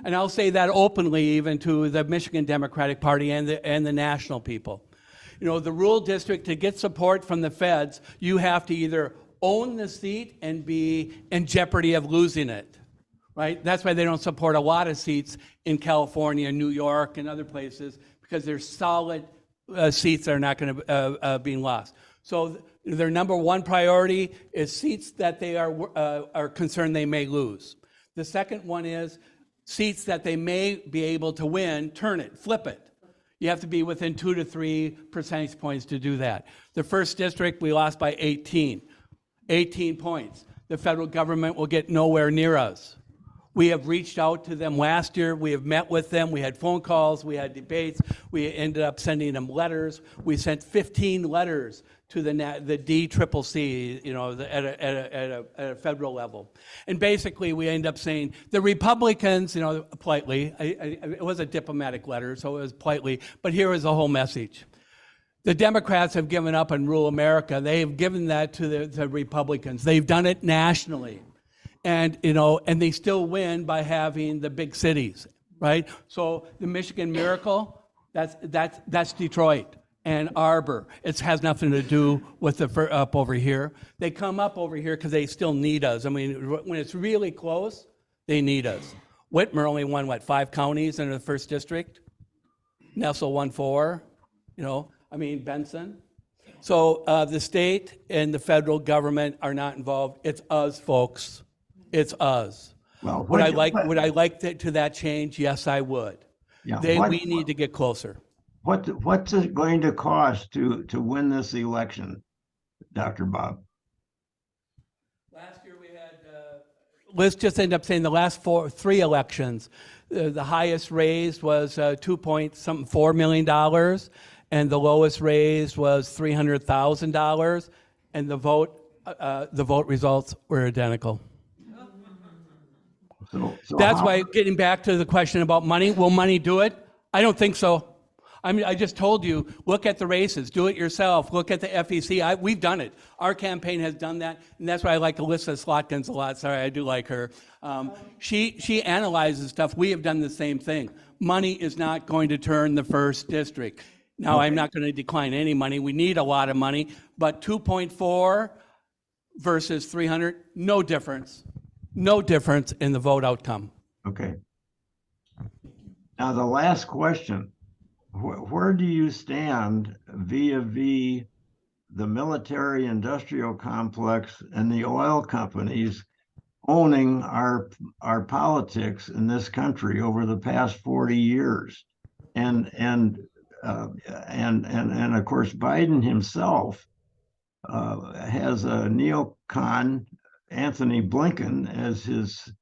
S11: And I'll say that openly even to the Michigan Democratic Party and the national people. The rural district, to get support from the feds, you have to either own the seat and be in jeopardy of losing it, right? That's why they don't support a lot of seats in California, New York, and other places, because there's solid seats that are not going to be lost. So their number one priority is seats that they are concerned they may lose. The second one is seats that they may be able to win, turn it, flip it. You have to be within 2 to 3 percentage points to do that. The first district, we lost by 18 points. The federal government will get nowhere near us. We have reached out to them last year. We have met with them. We had phone calls. We had debates. We ended up sending them letters. We sent 15 letters to the DCCC, at a federal level. And basically, we ended up saying the Republicans, politely, it was a diplomatic letter, so it was politely, but here is the whole message. The Democrats have given up on rural America. They have given that to the Republicans. They've done it nationally. And they still win by having the big cities, right? So the Michigan Miracle, that's Detroit. Ann Arbor. It has nothing to do with the up over here. They come up over here because they still need us. I mean, when it's really close, they need us. Whitmer only won, 5 counties in the first district? Nestle won 4. Benson. So the state and the federal government are not involved. It's us, folks. It's us.
S17: Well,
S11: Would I like to that change? Yes, I would.
S17: Yeah,
S11: We need to get closer.
S17: what's it going to cost to win this election, Dr. Bob?
S11: Last year we had, let's just end up saying the last three elections, the highest raised was $2.4 million, and the lowest raised was $300,000, and the vote results were identical.
S17: So
S11: That's why, getting back to the question about money, will money do it? I don't think so. I just told you, look at the races, do it yourself, look at the FEC. We've done it. Our campaign has done that, and that's why I like Alyssa Slotkins a lot. Sorry, I do like her. She analyzes stuff. We have done the same thing. Money is not going to turn the first district. Now, I'm not going to decline any money. We need a lot of money, but 2.4 versus 300, no difference. No difference in the vote outcome.
S17: Okay. Now, the last question, where do you stand vis-a-vis the military industrial complex and the oil companies owning our politics in this country over the past 40 years? And of course, Biden himself has a neocon, Anthony Blinken, as his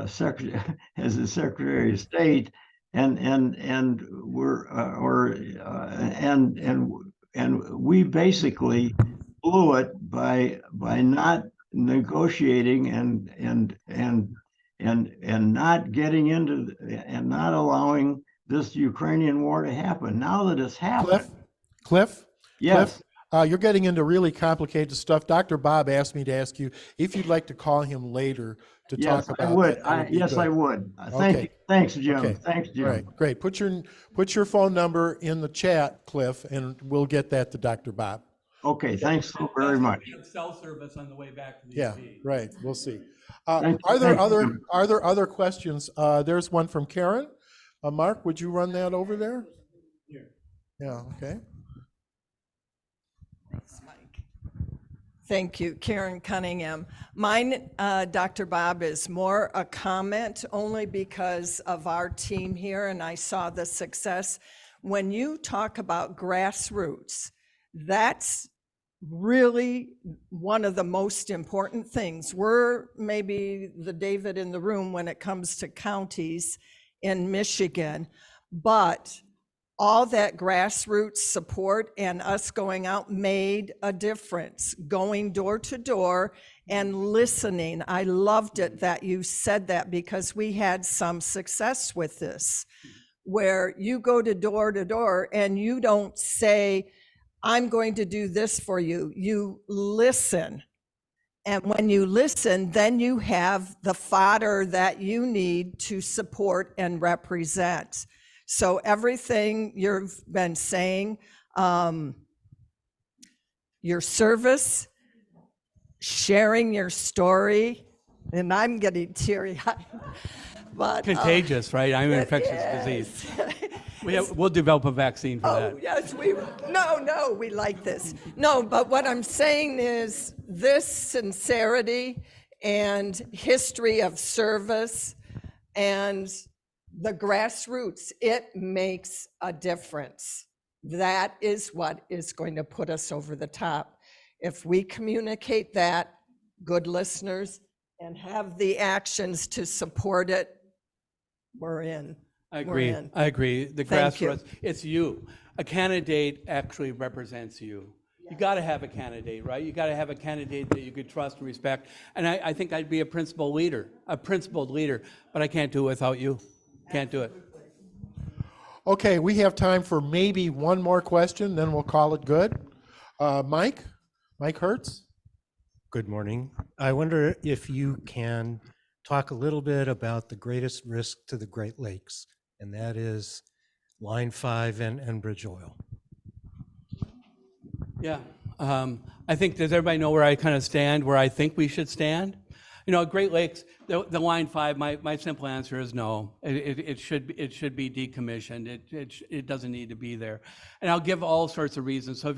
S17: Secretary of State, and we basically blew it by not negotiating and not getting into and not allowing this Ukrainian war to happen. Now that it's happened,
S1: Cliff?
S17: Yes.
S1: Cliff, you're getting into really complicated stuff. Dr. Bob asked me to ask you if you'd like to call him later to talk about
S17: I would.
S1: that.
S17: Yes, I would.
S1: Okay.
S17: Thanks, Jim.
S1: Okay.
S17: Thanks, Jim.
S1: All right, great. Put your phone number in the chat, Cliff, and we'll get that to Dr. Bob.
S17: Okay, thanks so very much.
S11: Cell service on the way back to the
S1: Yeah,
S11: EV.
S1: right. We'll see.
S17: Thank
S1: Are there
S17: you.
S1: other questions? There's one from Karen. Mark, would you run that over there? Yeah. Okay.
S2: Thank you, Karen Cunningham. Mine, Dr. Bob, is more a comment only because of our team here, and I saw the success. When you talk about grassroots, that's really one of the most important things. We're maybe the David in the room when it comes to counties in Michigan, but all that grassroots support and us going out made a difference, going door to door and listening. I loved it that you said that because we had some success with this, where you go to door and you don't say, I'm going to do this for you. You listen. And when you listen, then you have the fodder that you need to support and represent. So everything you've been saying, your service, sharing your story, and I'm getting teary-eyed. But
S11: Contagious, right? I'm an infectious disease. We'll develop a vaccine for that.
S2: Oh, yes, we like this. No, but what I'm saying is this sincerity and history of service and the grassroots, it makes a difference. That is what is going to put us over the top. If we communicate that, good listeners, and have the actions to support it, we're in.
S11: I agree. I agree. The
S2: Thank you.
S11: grassroots, it's you. A candidate actually represents you. You got to have a candidate, right? You got to have a candidate that you could trust and respect. And I think I'd be a principled leader, but I can't do it without you. Can't do it.
S1: Okay, we have time for maybe one more question, then we'll call it good. Mike Hertz?
S18: Good morning. I wonder if you can talk a little bit about the greatest risk to the Great Lakes, and that is Line 5 and Bridge Oil.
S11: Yeah. I think, does everybody know where I kind of stand, where I think we should stand? You know, Great Lakes, the Line 5, my simple answer is no. It should be decommissioned. It doesn't need to be there. And I'll give all sorts of reasons. So if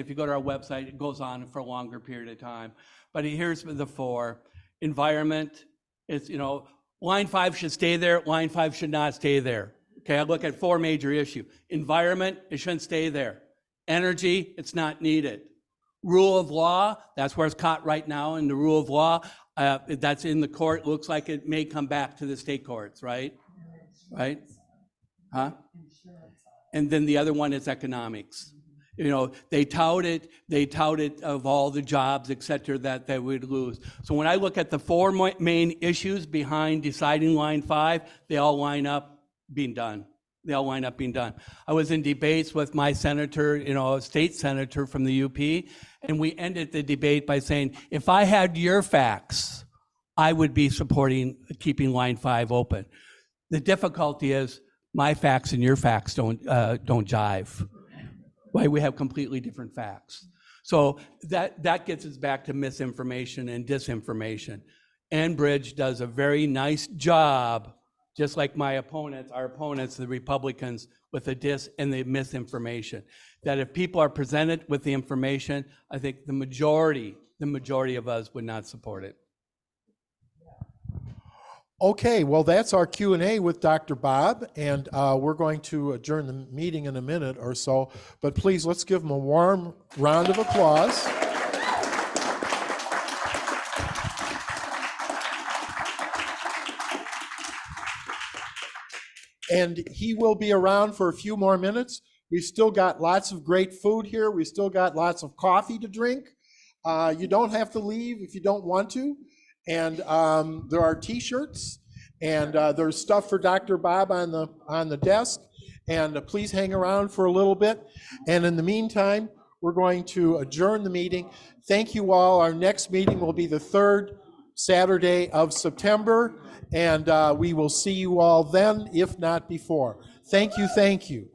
S11: you go to our website, it goes on for a longer period of time. But here's the 4. Environment, it's, you know, Line 5 should stay there, Line 5 should not stay there. Okay, I look at 4 major issues. Environment, it shouldn't stay there. Energy, it's not needed. Rule of law, that's where it's caught right now in the rule of law. That's in the court. Looks like it may come back to the state courts, right? Right? Huh? And then the other one is economics. You know, they touted of all the jobs, et cetera, that they would lose. So when I look at the 4 main issues behind deciding Line 5, they all line up being done. They all wind up being done. I was in debates with my senator, you know, a state senator from the UP, and we ended the debate by saying, if I had your facts, I would be supporting keeping Line 5 open. The difficulty is my facts and your facts don't jive. Right? We have completely different facts. So that gets us back to misinformation and disinformation. Enbridge does a very nice job, just like our opponents, the Republicans, with the dis and the misinformation. That if people are presented with the information, I think the majority of us would not support it.
S1: Okay, well, that's our Q&A with Dr. Bob, and we're going to adjourn the meeting in a minute or so, but please, let's give him a warm round of applause. And he will be around for a few more minutes. We've still got lots of great food here. We've still got lots of coffee to drink. You don't have to leave if you don't want to. And there are T-shirts, and there's stuff for Dr. Bob on the desk. And please hang around for a little bit. And in the meantime, we're going to adjourn the meeting. Thank you all. Our next meeting will be the 3rd Saturday of September. And we will see you all then, if not before. Thank you, thank you.